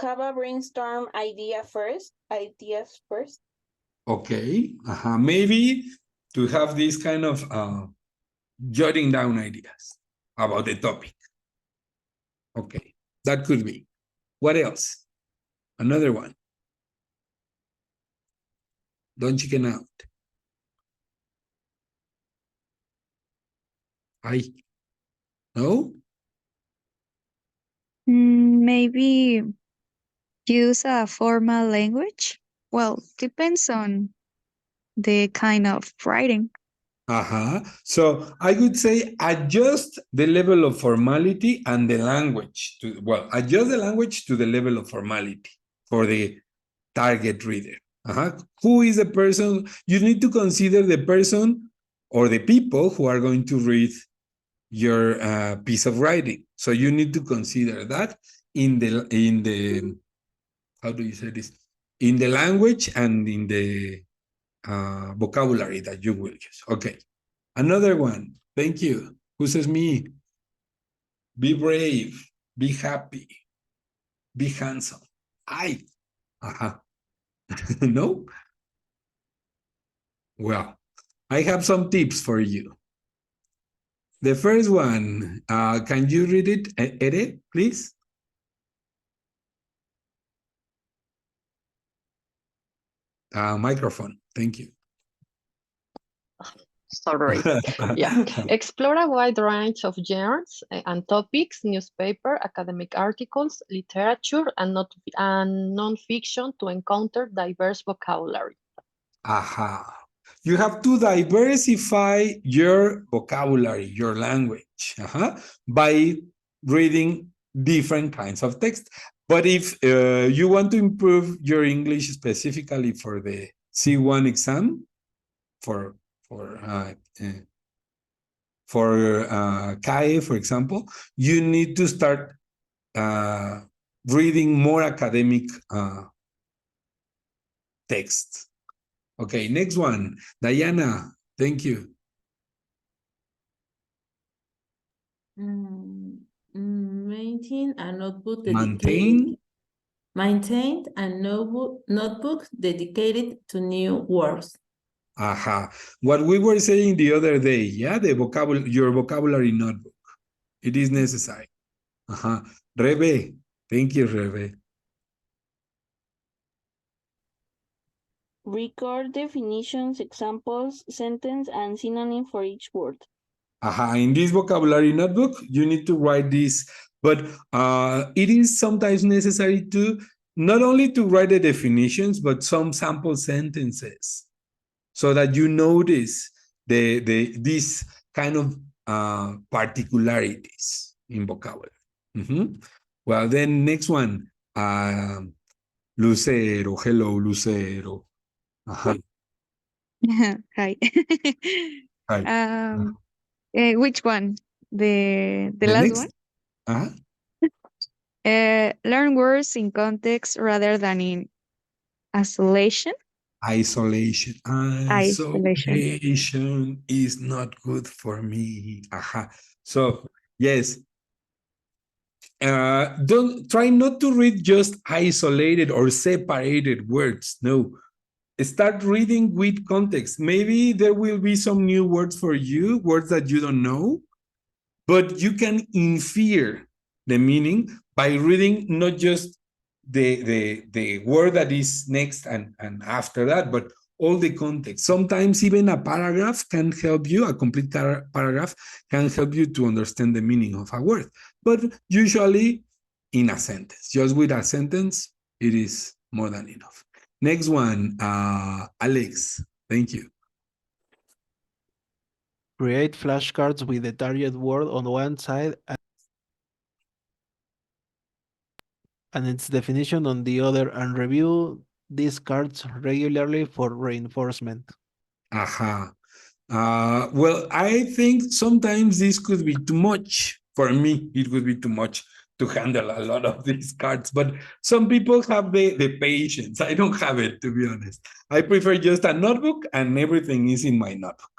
have a brainstorm ideas first. Okay. Maybe to have this kind of jotting down ideas about the topic. Okay, that could be. What else? Another one. Don't chicken out. No? Maybe use a formal language. Well, depends on the kind of writing. So I would say adjust the level of formality and the language to, well, adjust the language to the level of formality for the target reader. Who is the person? You need to consider the person or the people who are going to read your piece of writing. So you need to consider that in the how do you say this? In the language and in the vocabulary that you will use. Okay. Another one. Thank you. Who says me? Be brave. Be happy. Be handsome. No? Well, I have some tips for you. The first one, can you read it, Ere, please? Microphone. Thank you. Sorry. Yeah. Explore a wide range of genres and topics, newspaper, academic articles, literature, and non-fiction to encounter diverse vocabulary. You have to diversify your vocabulary, your language, by reading different kinds of text. But if you want to improve your English specifically for the C1 exam, for CAE, for example, you need to start reading more academic texts. Okay, next one. Diana, thank you. Maintain a notebook Maintain. Maintained a notebook dedicated to new words. What we were saying the other day, yeah, your vocabulary notebook. It is necessary. Rebe, thank you, Rebe. Record definitions, examples, sentence, and synonym for each word. In this vocabulary notebook, you need to write this, but it is sometimes necessary to not only to write the definitions, but some sample sentences, so that you notice this kind of particularities in vocabulary. Well, then next one, Lucero. Hello, Lucero. Hi. Hi. Which one? The last next one? Learn words in context rather than in isolation. Isolation is not good for me. So yes, don't try not to read just isolated or separated words. No, start reading with context. Maybe there will be some new words for you, words that you don't know, but you can infer the meaning by reading not just the word that is next and after that, but all the context. Sometimes even a paragraph can help you, a complete paragraph can help you to understand the meaning of a word. But usually in a sentence, just with a sentence, it is more than enough. Next one, Alex, thank you. Create flashcards with the target word on one side and its definition on the other, and review these cards regularly for reinforcement. Well, I think sometimes this could be too much. For me, it would be too much to handle a lot of these cards, but some people have the patience. I don't have it, to be honest. I prefer just a notebook and everything is in my notebook.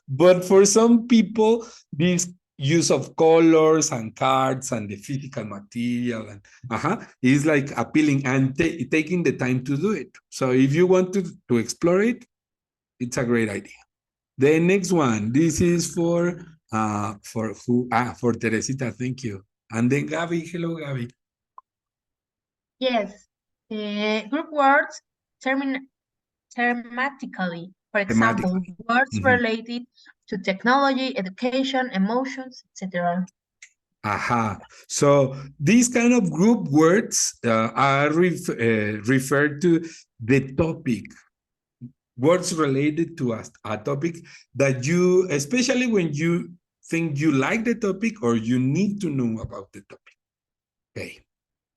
But for some people, this use of colors and cards and the physical material and it's like appealing and taking the time to do it. So if you want to explore it, it's a great idea. The next one, this is for who? For Teresita, thank you. And then Gabby, hello Gabby. Yes. Group words thematically. For example, Thematically. words related to technology, education, emotions, etc. So these kind of group words are referred to the topic, words related to a topic that you, especially when you think you like the topic or you need to know about the topic. Okay,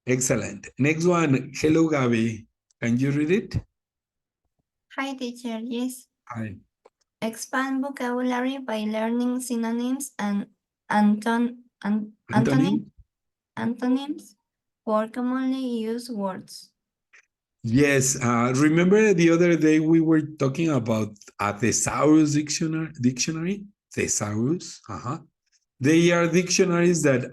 excellent. Next one, hello Gabby. Can you read it? Hi, teacher. Yes. Hi. Expand vocabulary by learning synonyms and Antonym? antonyms for commonly used words. Yes, remember the other day we were talking about a thesaurus dictionary? Thesaurus, They are dictionaries that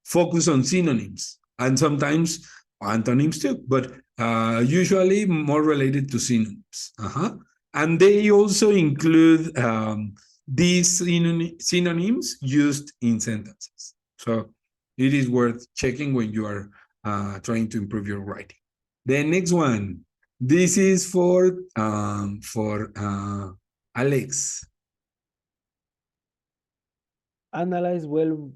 focus on synonyms and sometimes antonyms too, but usually more related to synonyms. And they also include these synonyms used in sentences. So it is worth checking when you are trying to improve your writing. The next one, this is for Alex. Analyze well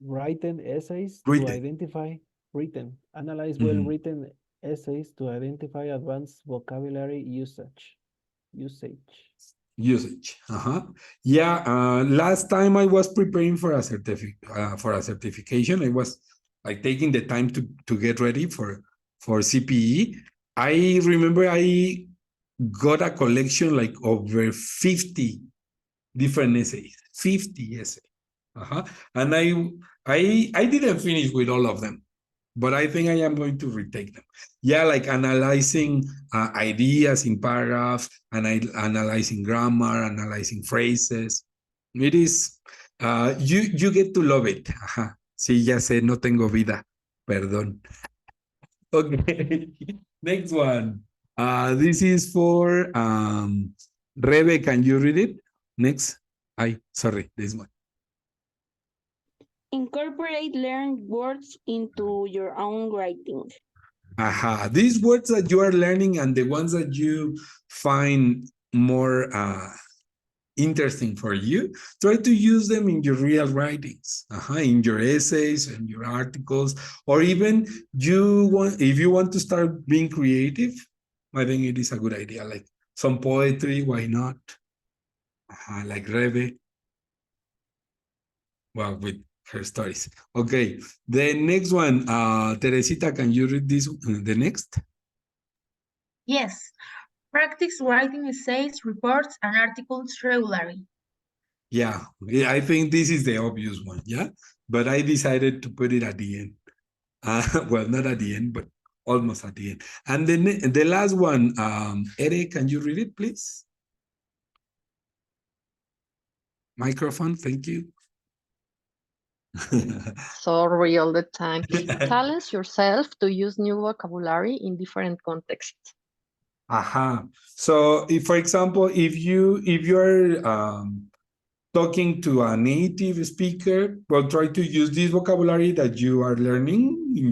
written essays to identify Analyze well written essays to identify advanced vocabulary usage. Yeah, last time I was preparing for a certification. I was like taking the time to get ready for CPE. I remember I got a collection like over 50 different essays, 50 essays. And I didn't finish with all of them, but I think I am going to retake them. Yeah, like analyzing ideas in paragraphs, and analyzing grammar, analyzing phrases. It is, you get to love it. Sí, ya sé, no tengo vida. Perdón. Okay, next one. This is for Rebe. Can you read it? Next. Sorry, this one. Incorporate learned words into your own writing. These words that you are learning and the ones that you find more interesting for you, try to use them in your real writings, in your essays and your articles, or even if you want to start being creative, I think it is a good idea, like some poetry, why not? Like Rebe, well, with her stories. Okay, the next one, Teresita, can you read this, the next? Yes. Practice writing essays, reports, and articles regularly. Yeah, I think this is the obvious one, yeah? But I decided to put it at the end. Well, not at the end, but almost at the end. And then the last one, Ere, can you read it, please? Microphone, thank you. Sorry all the time. Challenge yourself to use new vocabulary in different contexts. So, if, for example, if you're talking to a native speaker, well, try to use this vocabulary that you are learning in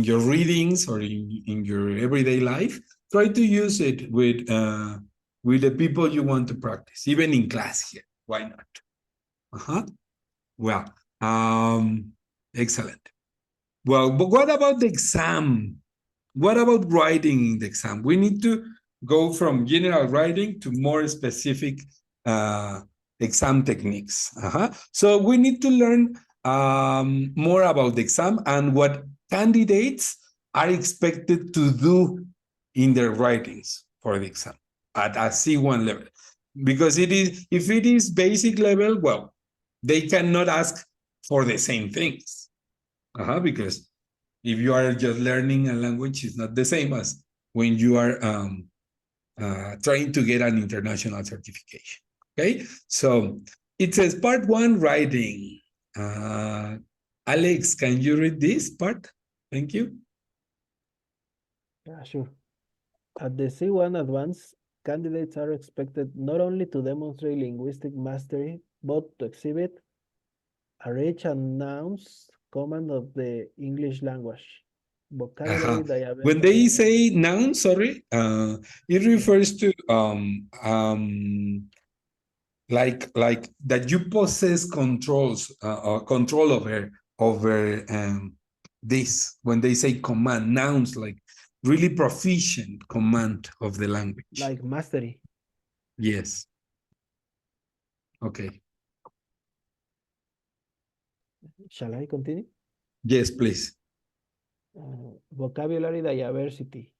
your readings or in your everyday life. Try to use it with the people you want to practice, even in class here. Why not? Well, excellent. Well, but what about the exam? What about writing in the exam? We need to go from general writing to more specific exam techniques. So we need to learn more about the exam and what candidates are expected to do in their writings for the exam at a C1 level. Because if it is basic level, well, they cannot ask for the same things. Because if you are just learning a language, it's not the same as when you are trying to get an international certification. Okay, so it says part one, writing. Alex, can you read this part? Thank you. Yeah, sure. At the C1 Advance, candidates are expected not only to demonstrate linguistic mastery, but to exhibit a rich and nouns command of the English language, vocabulary When they diversity. say noun, sorry, it refers to like that you possess controls or control over this. When they say command, nouns like really proficient command of the language. Like mastery. Yes. Okay. Shall I continue? Yes, please. Vocabulary diversity.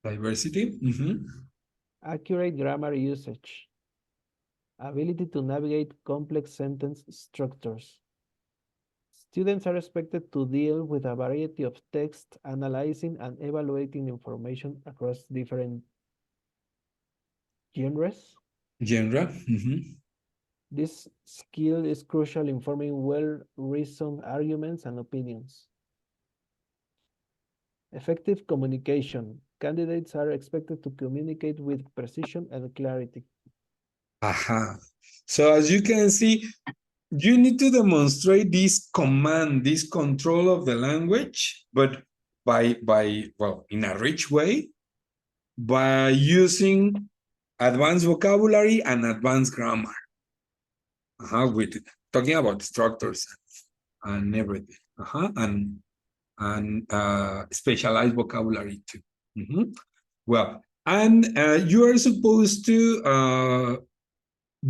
Diversity. Accurate grammar usage. Ability to navigate complex sentence structures. Students are expected to deal with a variety of text, analyzing and evaluating information across different genres. Genre. This skill is crucial in forming well-reasoned arguments and opinions. Effective communication. Candidates are expected to communicate with precision and clarity. So as you can see, you need to demonstrate this command, this control of the language, but well, in a rich way, by using advanced vocabulary and advanced grammar. With talking about structures and everything. And specialized vocabulary too. Well, and you are supposed to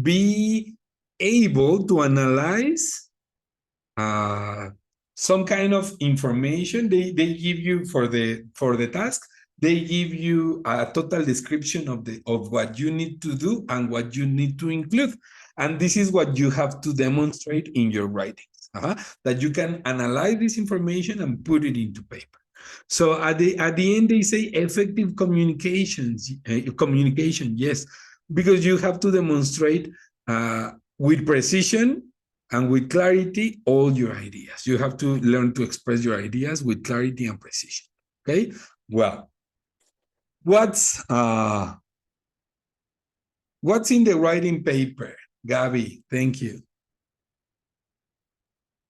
be able to analyze some kind of information they give you for the task. They give you a total description of what you need to do and what you need to include, and this is what you have to demonstrate in your writings. That you can analyze this information and put it into paper. So at the end, they say effective communication, yes, because you have to demonstrate with precision and with clarity all your ideas. You have to learn to express your ideas with clarity and precision. Okay. Well, what's in the writing paper, Gabby? Thank you.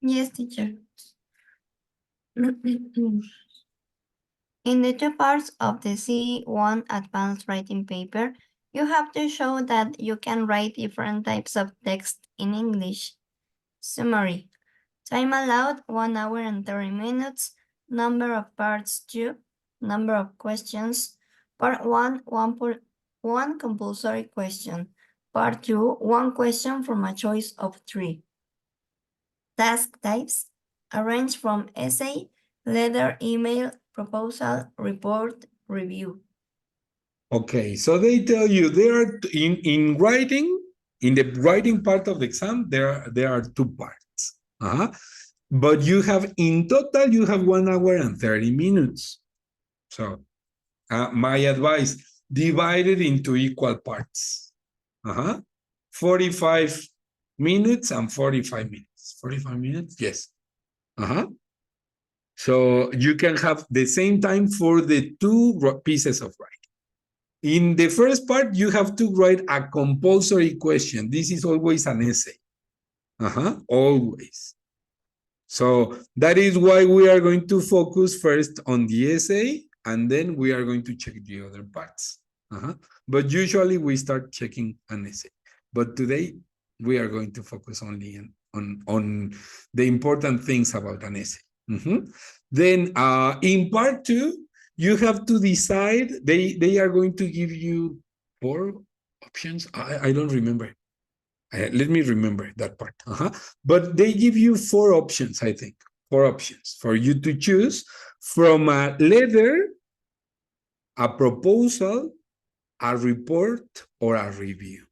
Yes, teacher. In the two parts of the C1 advanced writing paper, you have to show that you can write different types of text in English. Summary. Time allowed 1 hour and 30 minutes. Number of parts 2. Number of questions. Part 1, one compulsory question. Part 2, one question from a choice of 3. Task types arranged from essay, letter, email, proposal, report, review. Okay, so they tell you there are in writing, in the writing part of the exam, there are two parts. But you have in total, you have 1 hour and 30 minutes. So my advice, divide it into equal parts. 45 minutes and 45 minutes. 45 minutes, yes. So you can have the same time for the two pieces of writing. In the first part, you have to write a compulsory question. This is always an essay. Always. So that is why we are going to focus first on the essay, and then we are going to check the other parts. But usually we start checking an essay. But today, we are going to focus only on the important things about an essay. Then in part 2, you have to decide, they are going to give you 4 options. I don't remember. Let me remember that part. But they give you 4 options, I think. 4 options for you to choose from a letter, a proposal, a report, or a review.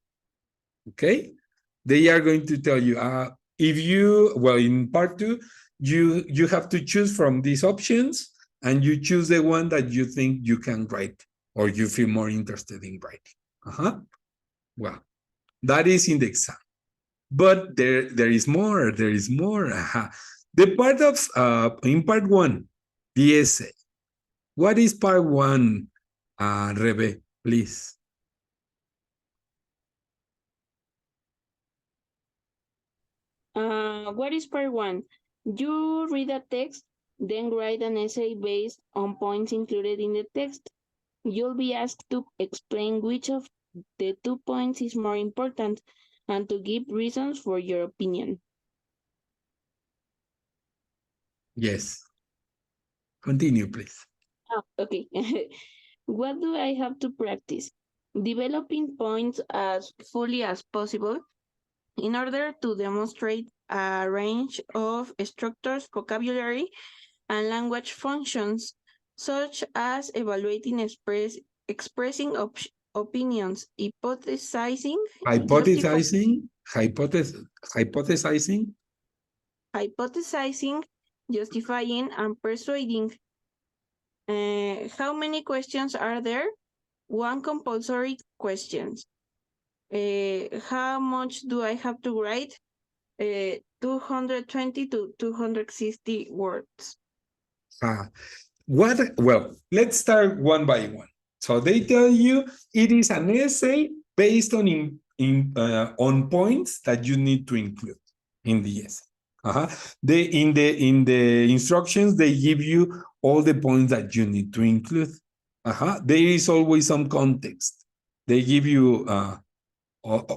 Okay? They are going to tell you, if you, well, in part 2, you have to choose from these options, and you choose the one that you think you can write or you feel more interested in writing. Well, That is in the exam. But there is more. There is more. The part of in part one, the essay. What is part one, Rebe, please? What is part one? You read a text, then write an essay based on points included in the text. You'll be asked to explain which of the 2 points is more important and to give reasons for your opinion. Yes. Continue, please. Okay. What do I have to practice? Developing points as fully as possible in order to demonstrate a range of structures, vocabulary, and language functions, such as evaluating, expressing opinions, hypothesizing, Hypothesizing, hypothesizing. hypothesizing, justifying, and persuading. How many questions are there? One compulsory question. How much do I have to write? 220 to 260 words. Well, let's start one by one. So they tell you it is an essay based on points that you need to include in the essay. In the instructions, they give you all the points that you need to include. There is always some context. They give you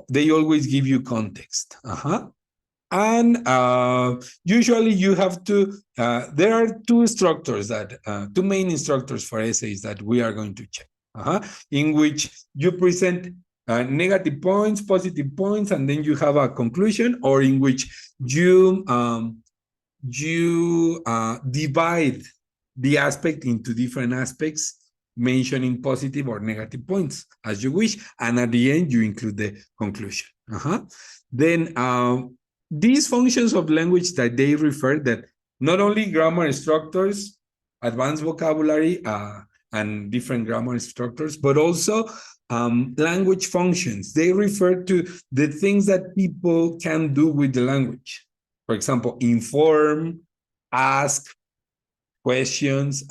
they always give you context. And usually you have to, there are two structures two main instructors for essays that we are going to check, in which you present negative points, positive points, and then you have a conclusion, or in which you divide the aspect into different aspects, mentioning positive or negative points as you wish, and at the end you include the conclusion. Then these functions of language that they refer, that not only grammar structures, advanced vocabulary, and different grammar structures, but also language functions. They refer to the things that people can do with the language. For example, inform, ask questions,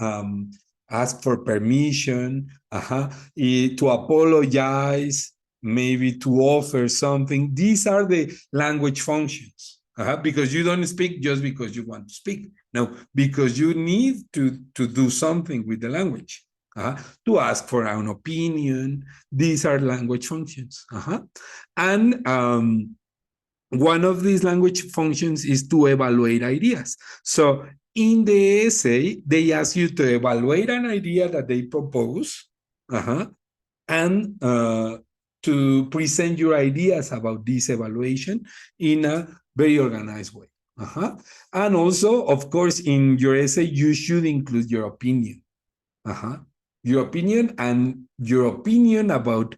ask for permission, to apologize, maybe to offer something. These are the language functions, because you don't speak just because you want to speak. No, because you need to do something with the language, to ask for an opinion. These are language functions. And one of these language functions is to evaluate ideas. So in the essay, they ask you to evaluate an idea that they propose, and to present your ideas about this evaluation in a very organized way. And also, of course, in your essay, you should include your opinion. Your opinion about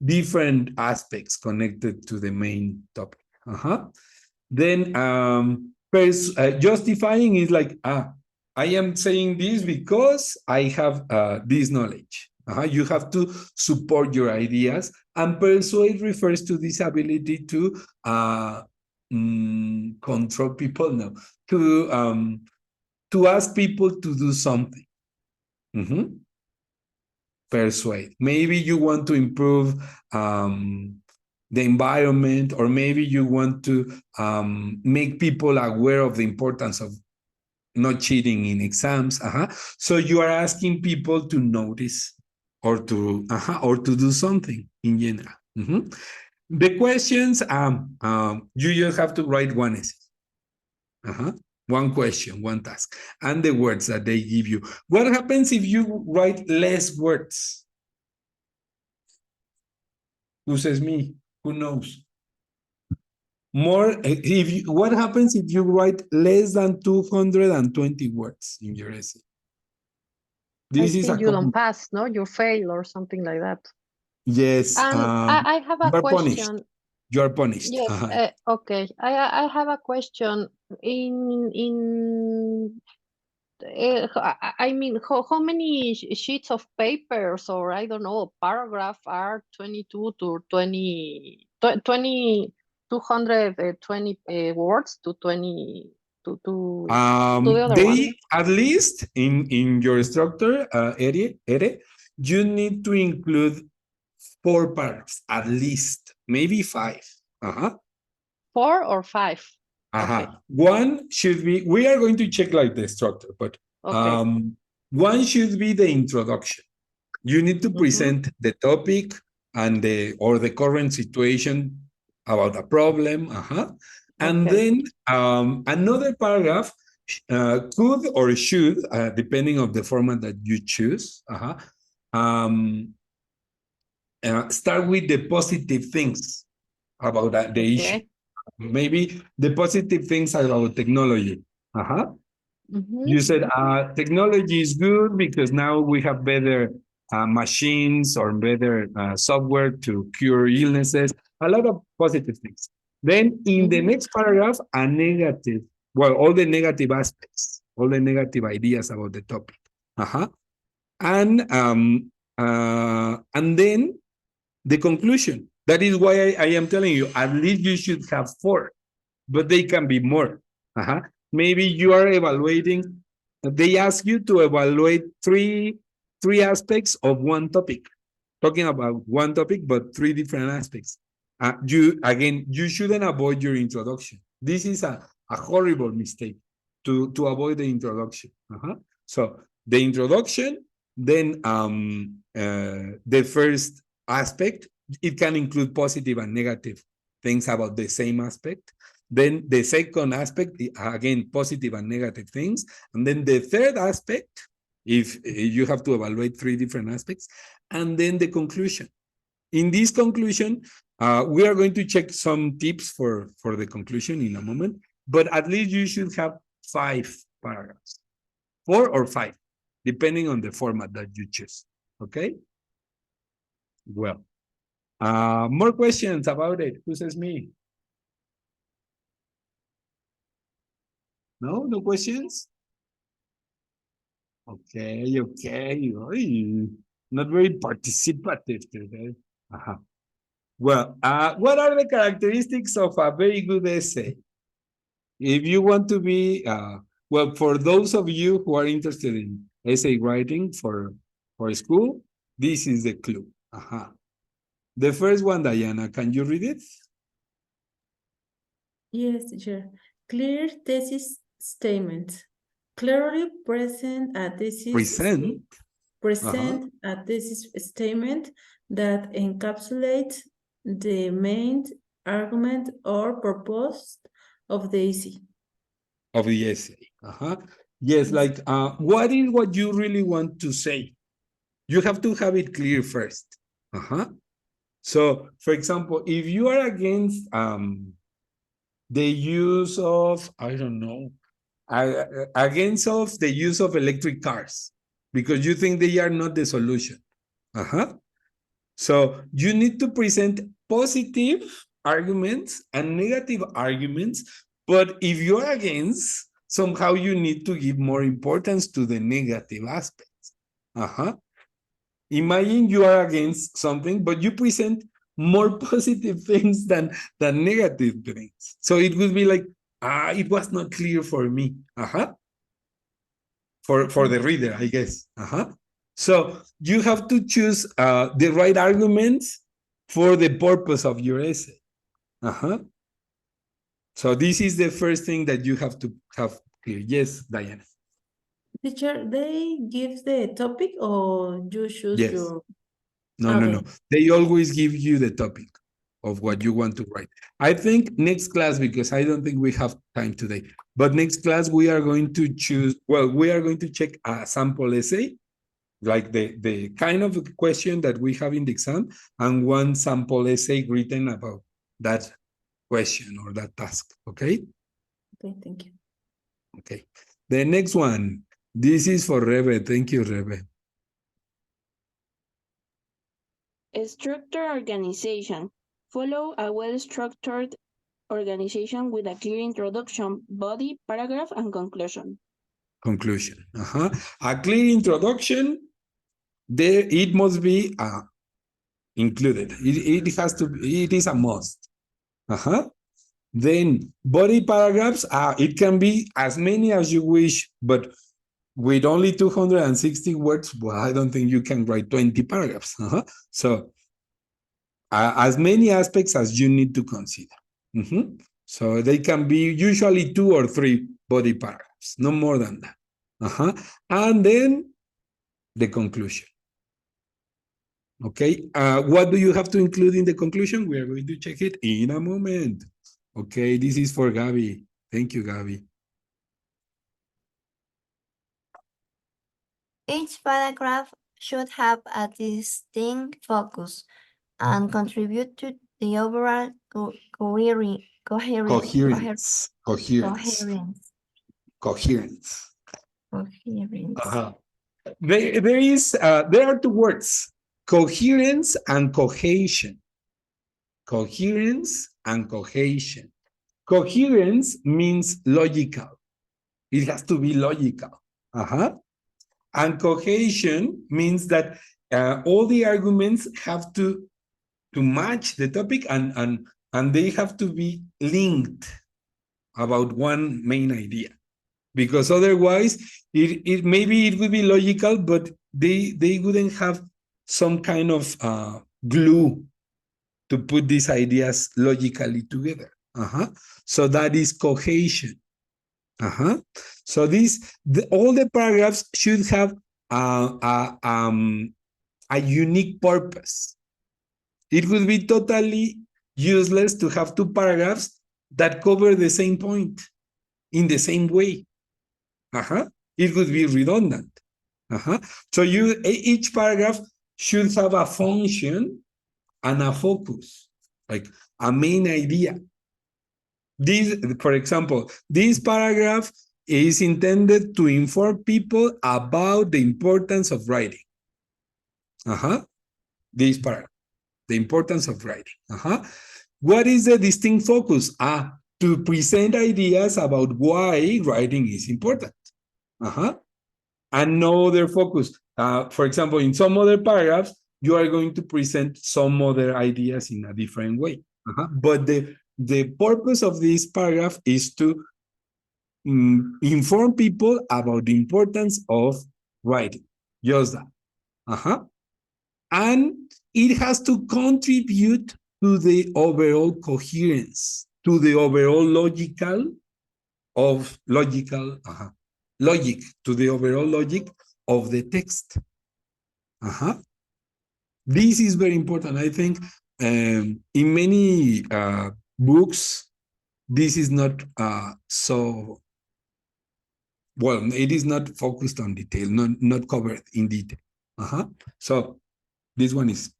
different aspects connected to the main topic. Then justifying is like, I am saying this because I have this knowledge. You have to support your ideas, and persuade refers to this ability to control people, no, to ask people to do something. Persuade. Maybe you want to improve the environment, or maybe you want to make people aware of the importance of not cheating in exams. So you are asking people to notice, or to do something in general. The questions, you just have to write one essay. One question, one task, and the words that they give you. What happens if you write less words? Who says me? Who knows? What happens if you write less than 220 words in your essay? This is you don't pass, no? You fail or something like that. Yes. I have a question. You are punished. Yes. Okay. I have a question. In I mean, how many sheets of papers, or I don't know, paragraph are 22 to 20, 20 220 words to 20 to the other one? They at least in your structure area, you need to include 4 paragraphs at least, maybe 5. 4 or 5? Okay. One should be, we are going to check like the structure, but Okay. one should be the introduction. You need to present the topic and the current situation about a problem. And Okay. then another paragraph could or should, depending on the format that you choose, start with the positive things about the issue. Okay. Maybe the positive things about technology. You said technology is good because now we have better machines or better software to cure illnesses, a lot of positive things. Then in the next paragraph, a negative, well, all the negative aspects, all the negative ideas about the topic. And then the conclusion. That is why I am telling you, at least you should have 4, but they can be more. Maybe you are evaluating, they ask you to evaluate three aspects of one topic, talking about one topic, but 3 different aspects. You shouldn't avoid your introduction. This is a horrible mistake to avoid the introduction. So the introduction, then the first aspect, it can include positive and negative things about the same aspect. Then the second aspect, again, positive and negative things. And then the third aspect, if you have to evaluate 3 different aspects, and then the conclusion. In this conclusion, we are going to check some tips for the conclusion in a moment, but at least you should have 5 paragraphs, 4 or 5, depending on the format that you choose. Okay? Well, more questions about it. Who says me? No? No questions? Okay. Oy, not very participative today. Well, what are the characteristics of a very good essay? If you want to be, well, for those of you who are interested in essay writing for school, this is the clue. The first one, Diana, can you read it? Yes, teacher. Clear thesis statement. Clearly present a thesis statement that encapsulates the main argument or purpose of the essay. Of the essay. Yes, like what is what you really want to say? You have to have it clear first. So, for example, if you are against the use of, I don't know, against of the use of electric cars, because you think they are not the solution. So you need to present positive arguments and negative arguments, but if you're against, somehow you need to give more importance to the negative aspects. Imagine you are against something, but you present more positive things than negative things. So it will be like, it was not clear for me. For the reader, I guess. So you have to choose the right arguments for the purpose of your essay. So this is the first thing that you have to have clear. Yes, Diana. Teacher, they give the topic or you choose your... No. They always give you the topic of what you want to write. I think next class, because I don't think we have time today, but next class we are going to choose, well, we are going to check a sample essay, like the kind of question that we have in the exam, and one sample essay written about that question or that task, okay? Okay, thank you. Okay. The next one, this is for Rebe. Thank you, Rebe. Structure organization. Follow a well-structured organization with a clear introduction, body, paragraph, and conclusion. conclusion. A clear introduction, there it must be included. It has to be, it is a must. Then body paragraphs, it can be as many as you wish, but with only 260 words, well, I don't think you can write 20 paragraphs. So as many aspects as you need to consider. So they can be usually 2 or 3 body paragraphs, no more than that. And then the conclusion. Okay, what do you have to include in the conclusion? We are going to check it in a moment. Okay, this is for Gabby. Thank you, Gabby. Each paragraph should have a distinct focus and contribute to the overall coherence. There are 2 words, coherence and cohesion. Coherence and cohesion. Coherence means logical. It has to be logical. And cohesion means that all the arguments have to match the topic and they have to be linked about one main idea. Because otherwise, it maybe it would be logical, but they wouldn't have some kind of glue to put these ideas logically together. So that is cohesion. So all the paragraphs should have a unique purpose. It would be totally useless to have 2 paragraphs that cover the same point in the same way. It would be redundant. So each paragraph should have a function and a focus, like a main idea. For example, this paragraph is intended to inform people about the importance of writing. This paragraph, the importance of writing. What is the distinct focus? To present ideas about why writing is important. And no other focus. For example, in some other paragraphs, you are going to present some other ideas in a different way. But the purpose of this paragraph is to inform people about the importance of writing. Just that. And it has to contribute to the overall coherence, to the overall logic, to the overall logic of the text. This is very important. I think in many books, this is not so well, it is not focused on detail, not covered in detail. So this one is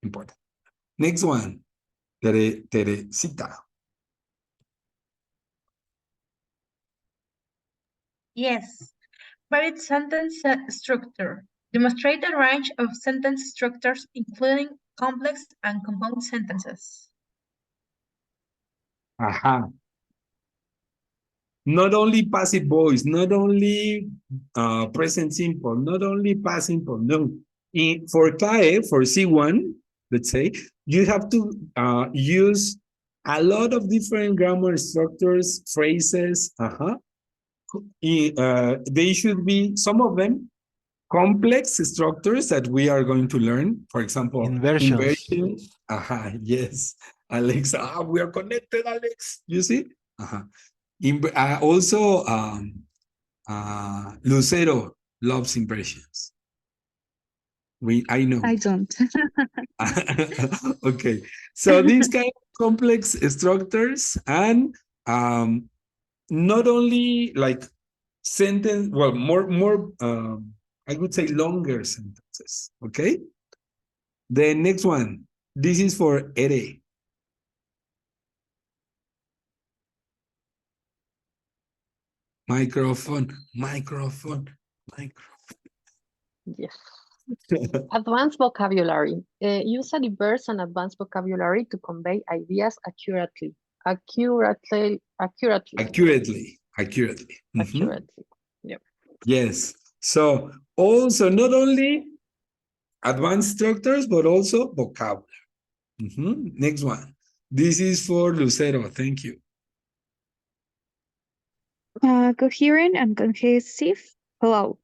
important. Next one, Teresita. Yes. Varied sentence structure. Demonstrate a range of sentence structures, including complex and compound sentences. Not only passive voice, not only present simple, not only past simple, no. For CAE, for C1, let's say, you have to use a lot of different grammar structures, phrases. They should be, some of them, complex structures that we are going to learn. For example, inversion. Yes, Alex. We are connected, Alex. You see? Also, Lucero loves impressions. I know. I don't. Okay, so these kind of complex structures and not only like sentence, well, more I would say longer sentences. Okay. The next one. This is for Ere. Microphone. Yes. Advanced vocabulary. Use a diverse and advanced vocabulary to convey ideas accurately. Accurately. Accurately. Yep. Yes. So also not only advanced structures, but also vocabulary. Next one. This is for Lucero. Thank you. Coherent and cohesive flow.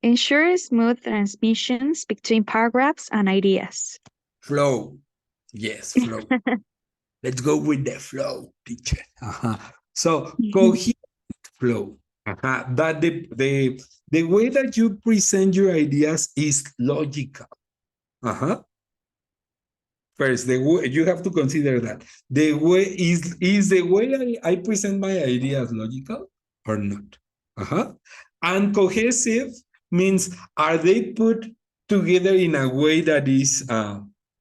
Ensure smooth transmissions between paragraphs and ideas. Flow. Yes, flow. Let's go with the flow, teacher. So coherent flow. That the way that you present your ideas is logical. First, the way you have to consider that the way is the way I present my ideas logical or not. And cohesive means are they put together in a way that is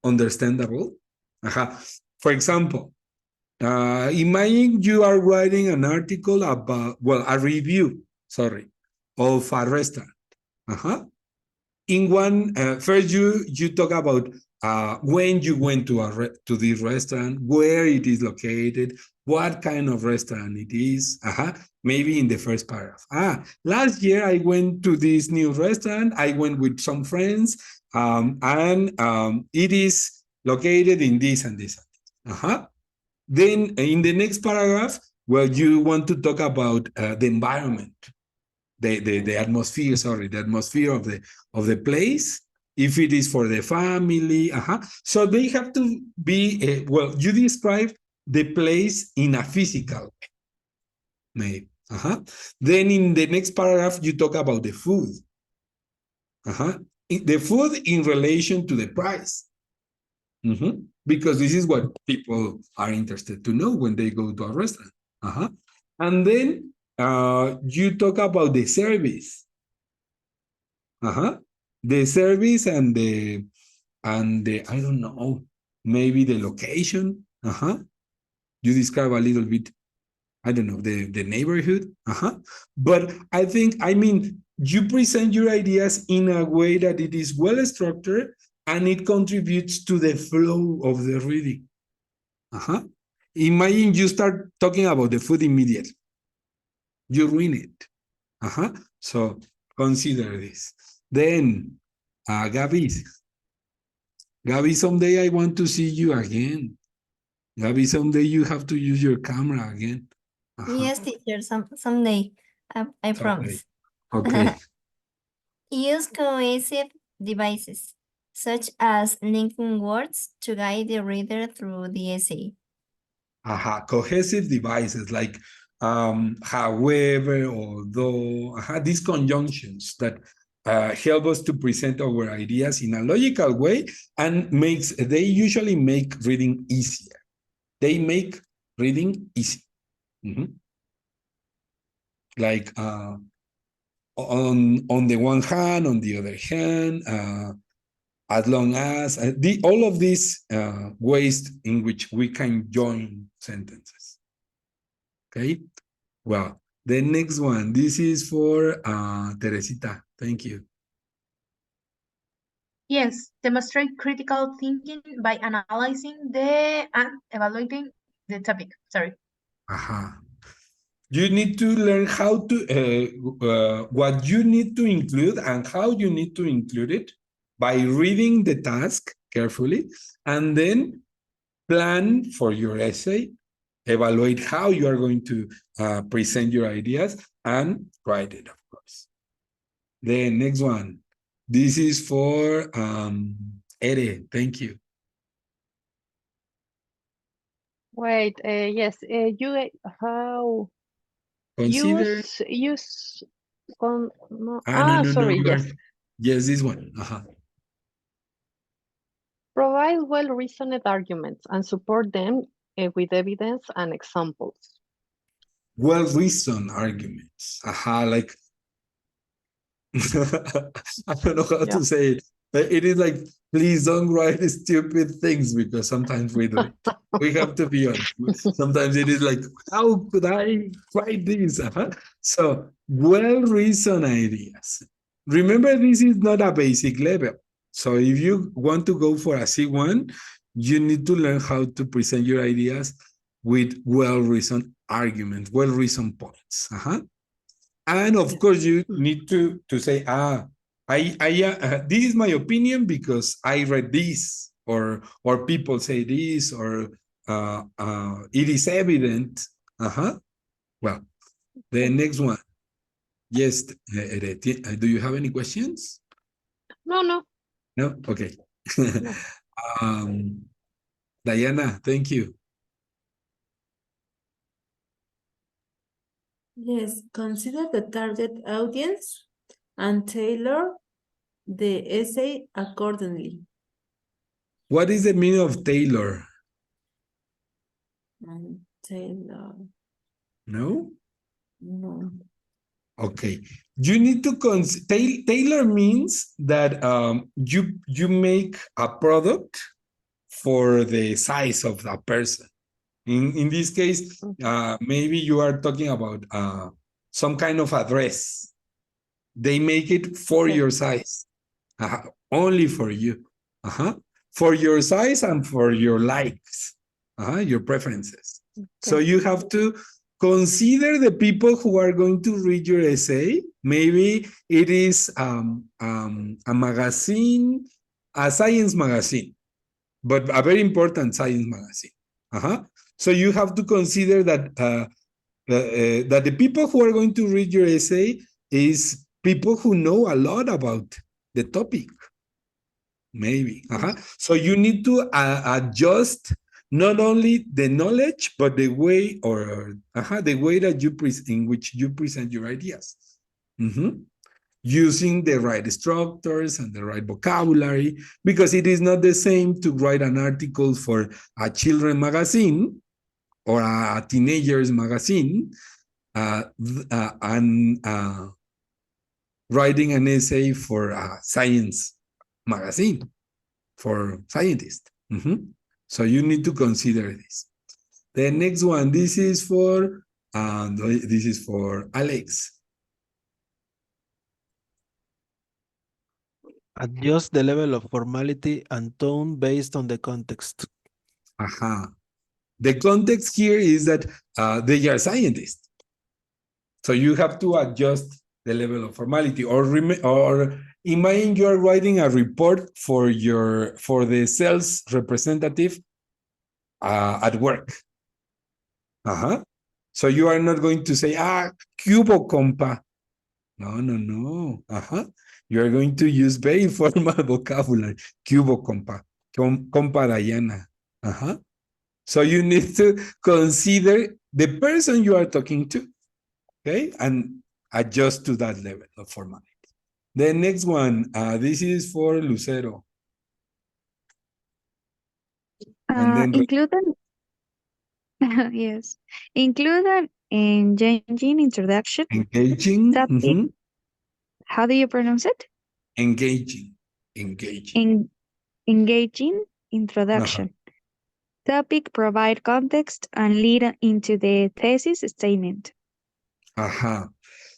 understandable? For example, imagine you are writing an article about, well, a review, sorry, of a restaurant. In one, first you talk about when you went to this restaurant, where it is located, what kind of restaurant it is. Maybe in the first paragraph. Last year I went to this new restaurant. I went with some friends, and it is located in this and this. Then in the next paragraph, well, you want to talk about the environment, the atmosphere, sorry, the atmosphere of the place, if it is for the family. So they have to be, well, you describe the place in a physical way, maybe. Then in the next paragraph, you talk about the food. The food in relation to the price. Because this is what people are interested to know when they go to a restaurant. And then you talk about the service. The service and the I don't know, maybe the location. You describe a little bit, I don't know, the neighborhood. But I mean, you present your ideas in a way that it is well structured and it contributes to the flow of the reading. Imagine you start talking about the food immediately. You ruin it. So consider this. Then, Gabby, someday I want to see you again. Gabby, someday you have to use your camera again. Yes, teacher, someday. I promise. Okay. Use cohesive devices, such as linking words to guide the reader through the essay. Cohesive devices like however, although, these conjunctions that help us to present our ideas in a logical way and they usually make reading easier. They make reading easy. Like on the one hand, on the other hand, as long as all of these ways in which we can join sentences. Okay. Well, the next one, this is for Teresita. Thank you. Yes, demonstrate critical thinking by analyzing and evaluating the topic. Sorry. You need to learn how to, what you need to include and how you need to include it by reading the task carefully and then plan for your essay, evaluate how you are going to present your ideas and write it, of course. The next one, this is for Ere. Thank you. Wait, yes, how Consider. use con no, No, sorry, yes. Yes, this one. Provide well-reasoned arguments and support them with evidence and examples. Well-reasoned arguments. Like I don't know how to say it. It is like, please don't write stupid things because sometimes we do it. We have to be honest. Sometimes it is like, how could I write this? So, well-reasoned ideas. Remember, this is not a basic level. So if you want to go for a C1, you need to learn how to present your ideas with well-reasoned arguments, well-reasoned points. And of course, you need to say, this is my opinion because I read this, or people say this, or it is evident. Well, the next one. Yes, do you have any questions? No, no, No? Okay. no. Diana, thank you. Yes, consider the target audience and tailor the essay accordingly. What is the meaning of tailor? And tailor, No? no. Okay. You need to tailor means that you make a product for the size of the person. In this case, maybe you are talking about some kind of a dress. They make it for your size, only for you, for your size and for your likes, your preferences. So you have to consider the people who are going to read your essay. Maybe it is a magazine, a science magazine, but a very important science magazine. So you have to consider that that the people who are going to read your essay is people who know a lot about the topic. Maybe. So you need to adjust not only the knowledge, but the way the way that in which you present your ideas. Using the right structures and the right vocabulary, because it is not the same to write an article for a children magazine or a teenagers magazine and writing an essay for a science magazine for scientists. So you need to consider this. The next one, this is for Alex. Adjust the level of formality and tone based on the context. The context here is that they are scientists. So you have to adjust the level of formality, or imagine you are writing a report for the sales representative at work. So you are not going to say, cubo compa. No. You are going to use very formal vocabulary. Cubo compa. Compa Diana. So you need to consider the person you are talking to, okay? And adjust to that level of formality. The next one, this is for Lucero. And then Include an yes, include an engaging introduction. engaging. Topic. How do you pronounce it? Engaging. Engaging introduction. Topic, provide context, and lead into the thesis statement.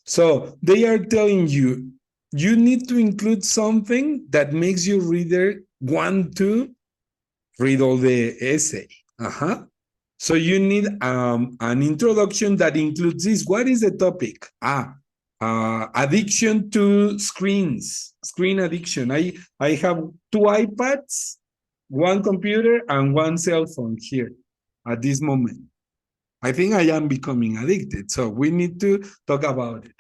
So they are telling you, you need to include something that makes your reader want to read all the essay. So you need an introduction that includes this. What is the topic? Addiction to screen addiction. I have 2 iPads, 1 computer, and 1 cell phone here at this moment. I think I am becoming addicted. So we need to talk about it.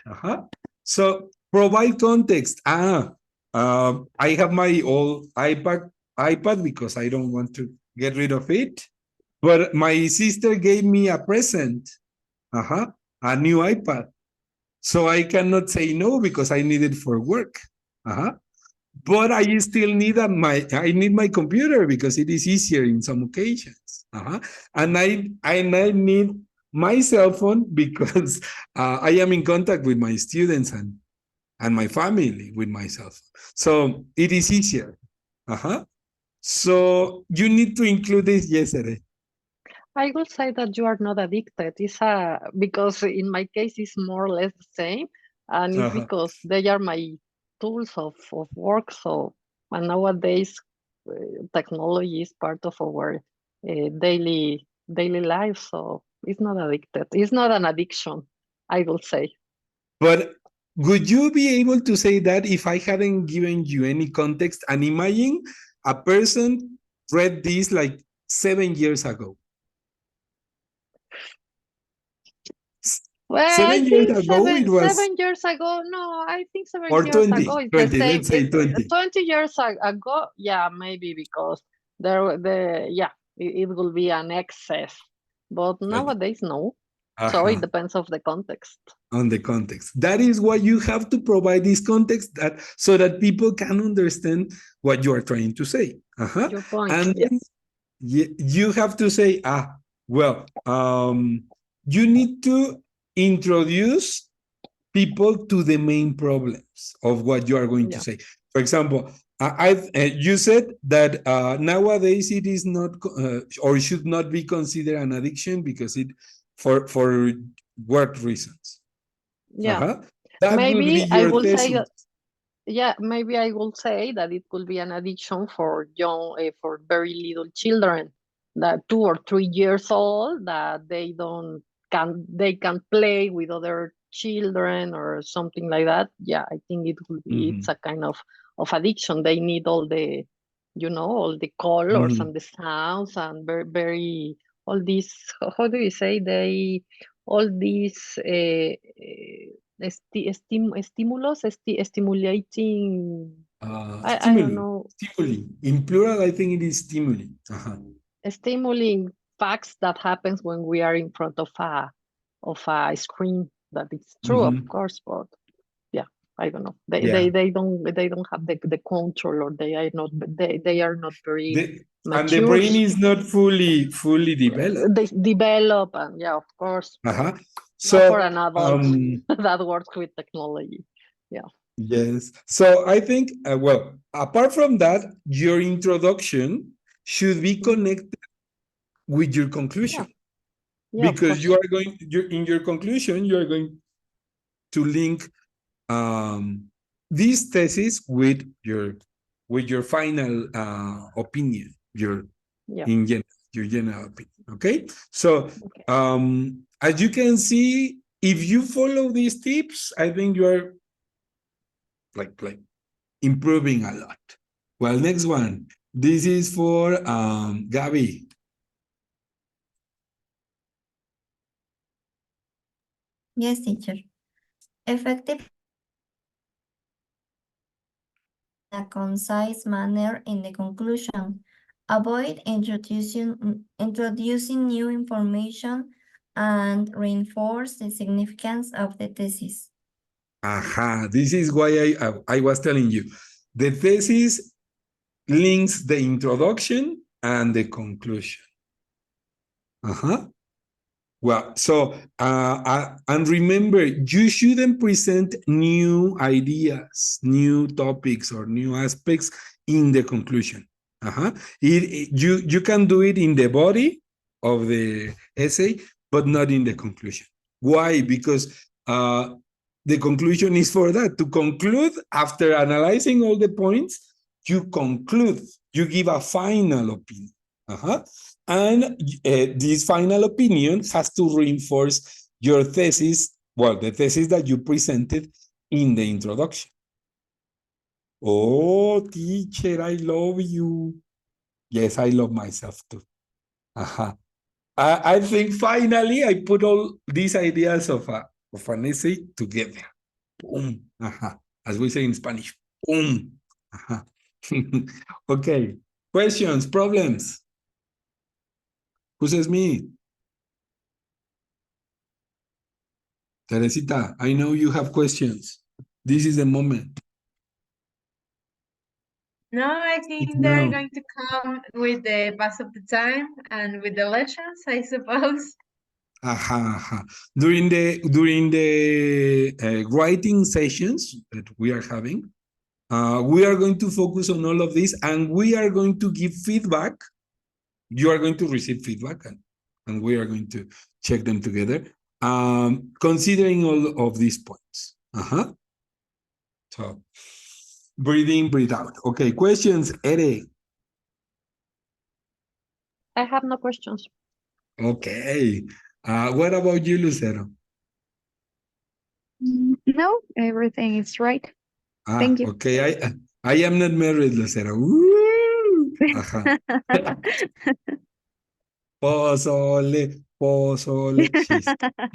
So provide context. I have my old iPad because I don't want to get rid of it. But my sister gave me a present, a new iPad. So I cannot say no because I need it for work. But I still need my computer because it is easier in some occasions. And I need my cell phone because I am in contact with my students and my family with my cell phone. So it is easier. So you need to include this yesterday. I will say that you are not addicted. It's because in my case it's more or less the same, and it's because they are my tools of work. So, and nowadays technology is part of our daily life. So it's not addicted. It's not an addiction, I will say. But would you be able to say that if I hadn't given you any context? And imagine a person read this like 7 years ago. Well, I 7 years think ago, it was, 7 years ago. No, I think seven or years ago 20, is the 20, same. let's say 20. 20 years ago, yeah, maybe because it will be an excess. But nowadays, no. So it depends of the context. On the context. That is why you have to provide this context that so that people can understand what you are trying to say. Your point. And then you have to say, you need to introduce people to the main problems of what you are going to say. For example, you said that nowadays it is not or should not be considered an addiction because it for work reasons. Yeah. That would be Maybe I your will say thesis. maybe I will say that it could be an addiction for for very little children, that 2 or 3 years old, that they can play with other children or something like that. Yeah, I think it's a kind of addiction. They need all the all the colors and the sounds and very all these, how do you say, all these stimulating. I don't know. Stimuli. In plural, I think it is stimuli. Stimulating facts that happens when we are in front of a screen. That it's true, of course, but yeah, I don't know. They don't have the control, or they are not very mature. And the brain is not fully developed. They develop, and yeah, of course. So not for an adult that works with technology. Yeah. Yes. So I think, apart from that, your introduction should be connected with your conclusion. Yeah, because you are going, in your conclusion, you are going to link this thesis with your final opinion, your general opinion. Okay. So as you can see, if you follow these tips, I think you are like improving a lot. Well, next one. This is for Gabby. Yes, teacher. Effective in a concise manner in the conclusion. Avoid introducing new information and reinforce the significance of the thesis. This is why I was telling you. The thesis links the introduction and the conclusion. Well, so, and remember, you shouldn't present new ideas, new topics, or new aspects in the conclusion. You can do it in the body of the essay, but not in the conclusion. Why? Because the conclusion is for that. To conclude, after analyzing all the points, you conclude, you give a final opinion. And this final opinion has to reinforce your thesis, the thesis that you presented in the introduction. Oh, teacher, I love you. Yes, I love myself too. I think finally I put all these ideas of an essay together. Boom. As we say in Spanish. Boom. Okay. Questions, problems? Who says me? Teresita, I know you have questions. This is the moment. No, I think they're going to come with the pass of the time and with the lessons, I suppose. During the writing sessions that we are having, we are going to focus on all of this, and we are going to give feedback. You are going to receive feedback, and we are going to check them together, considering all of these points. So, breathe in, breathe out. Okay, questions, Ere? I have no questions. Okay. What about you, Lucero? No, everything is right. Thank you. Okay. I am not married, Lucero. Woo! Ajá. Pozole, pozole.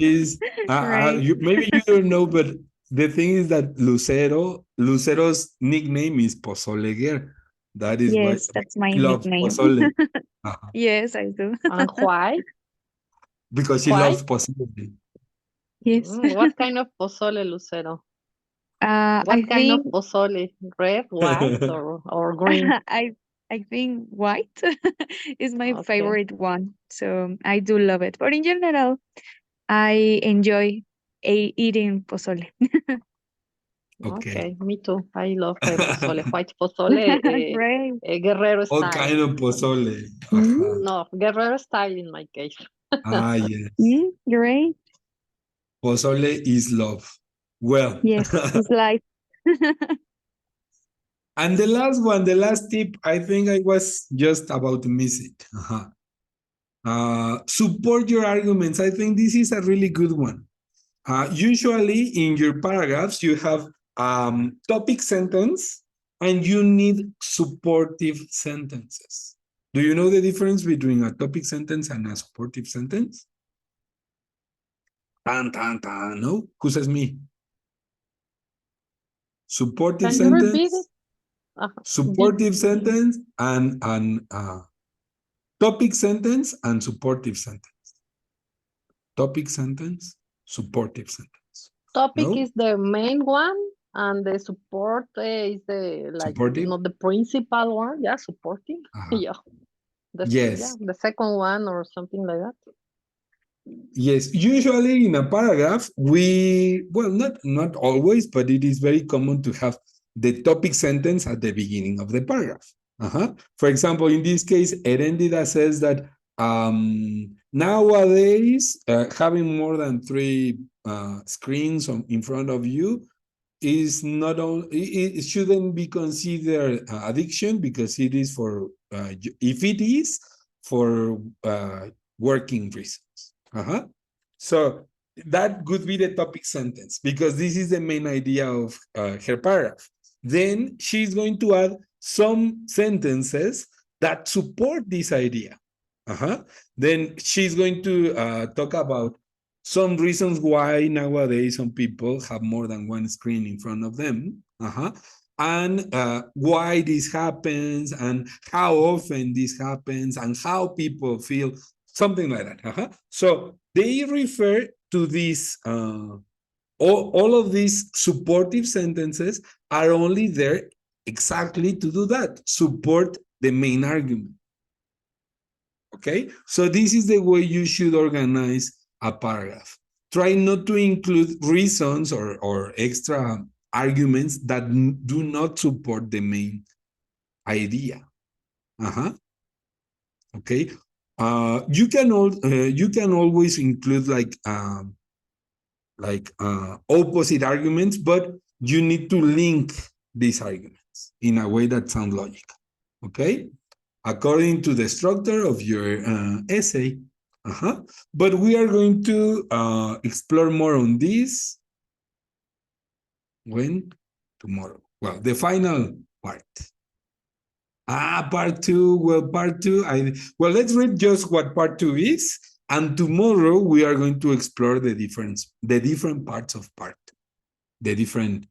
She's Right. maybe you don't know, but the thing is that Lucero's nickname is Pozole Girl. That is why Yes, that's my she loves nickname. pozole. Uh-huh. Yes, I do. And why? Because she Why? loves pozole. Yes. What kind of pozole, Lucero? I What kind of think pozole? Red, white, or green? I think white is my Okay. favorite one. So I do love it. But in general, I enjoy eating pozole. Okay. Okay, me too. I love pozole. White pozole, Great. Guerrero All style. kind of pozole. Mm, Ajá. No, Guerrero style in my case. Yes. great. Pozole is love. Well, Yes, it's life. and the last one, the last tip, I think I was just about to miss it. Uh-huh. Support your arguments. I think this is a really good one. Usually in your paragraphs, you have topic sentence and you need supportive sentences. Do you know the difference between a topic sentence and a supportive sentence? No? Who says me? Supportive Can you repeat sentence, it? Did, supportive sentence, and topic sentence and supportive sentence. Topic sentence, supportive sentence. topic No? is the main one, and the support is the like Supportive? not the principal one. Yeah, supporting. Uh-huh. Yeah, Yes. the second one or something like that. Yes, usually in a paragraph, well, not always, but it is very common to have the topic sentence at the beginning of the paragraph. For example, in this case, Erendida says that nowadays, having more than 3 screens in front of you is not only, it shouldn't be considered addiction because it is for, if it is for working reasons. So that could be the topic sentence because this is the main idea of her paragraph. Then she's going to add some sentences that support this idea. Then she's going to talk about some reasons why nowadays some people have more than one screen in front of them. And why this happens and how often this happens and how people feel, something like that. So they refer to this, all of these supportive sentences are only there exactly to do that, support the main argument. Okay, so this is the way you should organize a paragraph. Try not to include reasons or extra arguments that do not support the main idea. Okay, you can always include opposite arguments, but you need to link these arguments in a way that sounds logical. Okay, according to the structure of your essay. But we are going to explore more on this when? Tomorrow. Well, the final part. Part 2. Well, part 2. Let's read just what part 2 is. And tomorrow we are going to explore the different parts of part 2, the different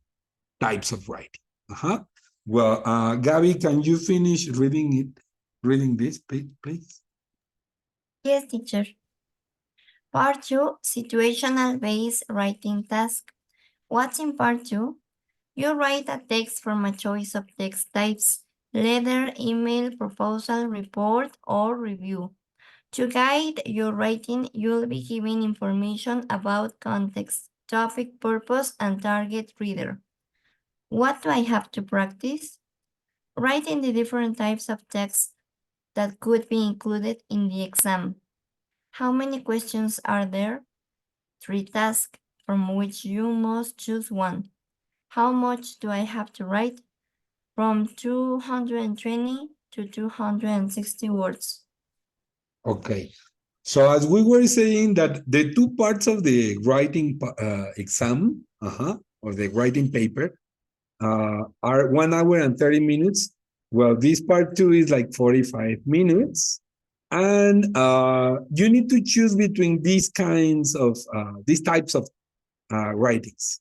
types of writing. Well, Gabby, can you finish reading this, please? Yes, teacher. Part 2, situational-based writing task. What's in part 2? You write a text from a choice of text types: letter, email, proposal, report, or review. To guide your writing, you'll be given information about context, topic, purpose, and target reader. What do I have to practice? Writing the different types of text that could be included in the exam. How many questions are there? 3 tasks, from which you must choose one. How much do I have to write? From 220 to 260 words. Okay. So as we were saying that the 2 parts of the writing exam the writing paper are 1 hour and 30 minutes. Well, this part 2 is like 45 minutes. And you need to choose between these types of writings: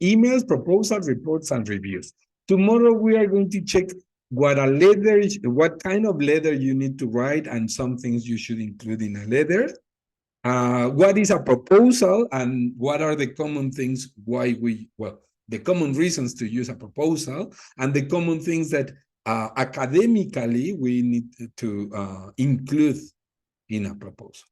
emails, proposals, reports, and reviews. Tomorrow we are going to check what kind of letter you need to write, and some things you should include in a letter. What is a proposal, and what are the common things the common reasons to use a proposal, and the common things that academically we need to include in a proposal.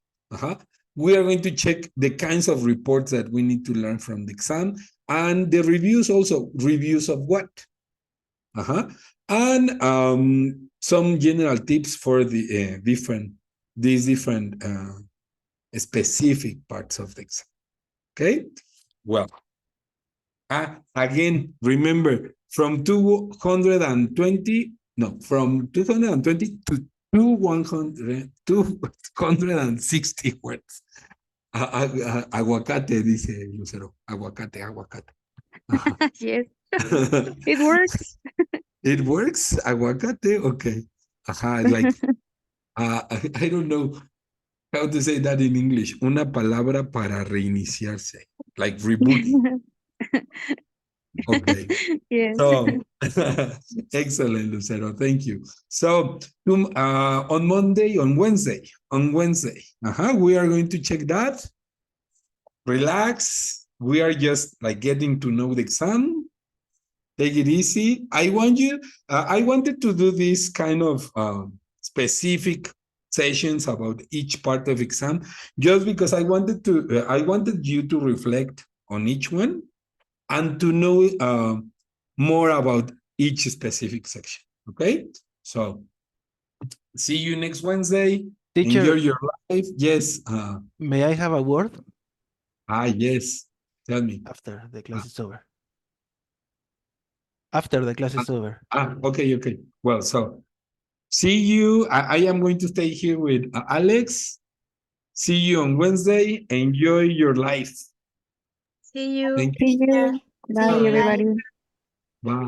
We are going to check the kinds of reports that we need to learn from the exam, and the reviews also. Reviews of what? And some general tips for the these different specific parts of the exam. Okay? Well, again, remember, from 220 to 260 words. Aguacate, dice Lucero. Aguacate. Yes, it works. It works? Aguacate? Okay. Like, I don't know how to say that in English. Una palabra para reiniciarse. Like reboot. Okay. Yes. So, excellent, Lucero. Thank you. So, on Wednesday, we are going to check that. Relax. We are just like getting to know the exam. Take it easy. I wanted to do this kind of specific sessions about each part of exam, just because I wanted you to reflect on each one and to know more about each specific section. Okay, so see you next Wednesday. Teacher, enjoy your life. Yes. May I have a word? Yes. Tell me. After the class is over. After the class is over. Okay. Well, so see you. I am going to stay here with Alex. See you on Wednesday. Enjoy your life. See you. Thank you. See you. See Bye, you. Bye. everybody. Bye.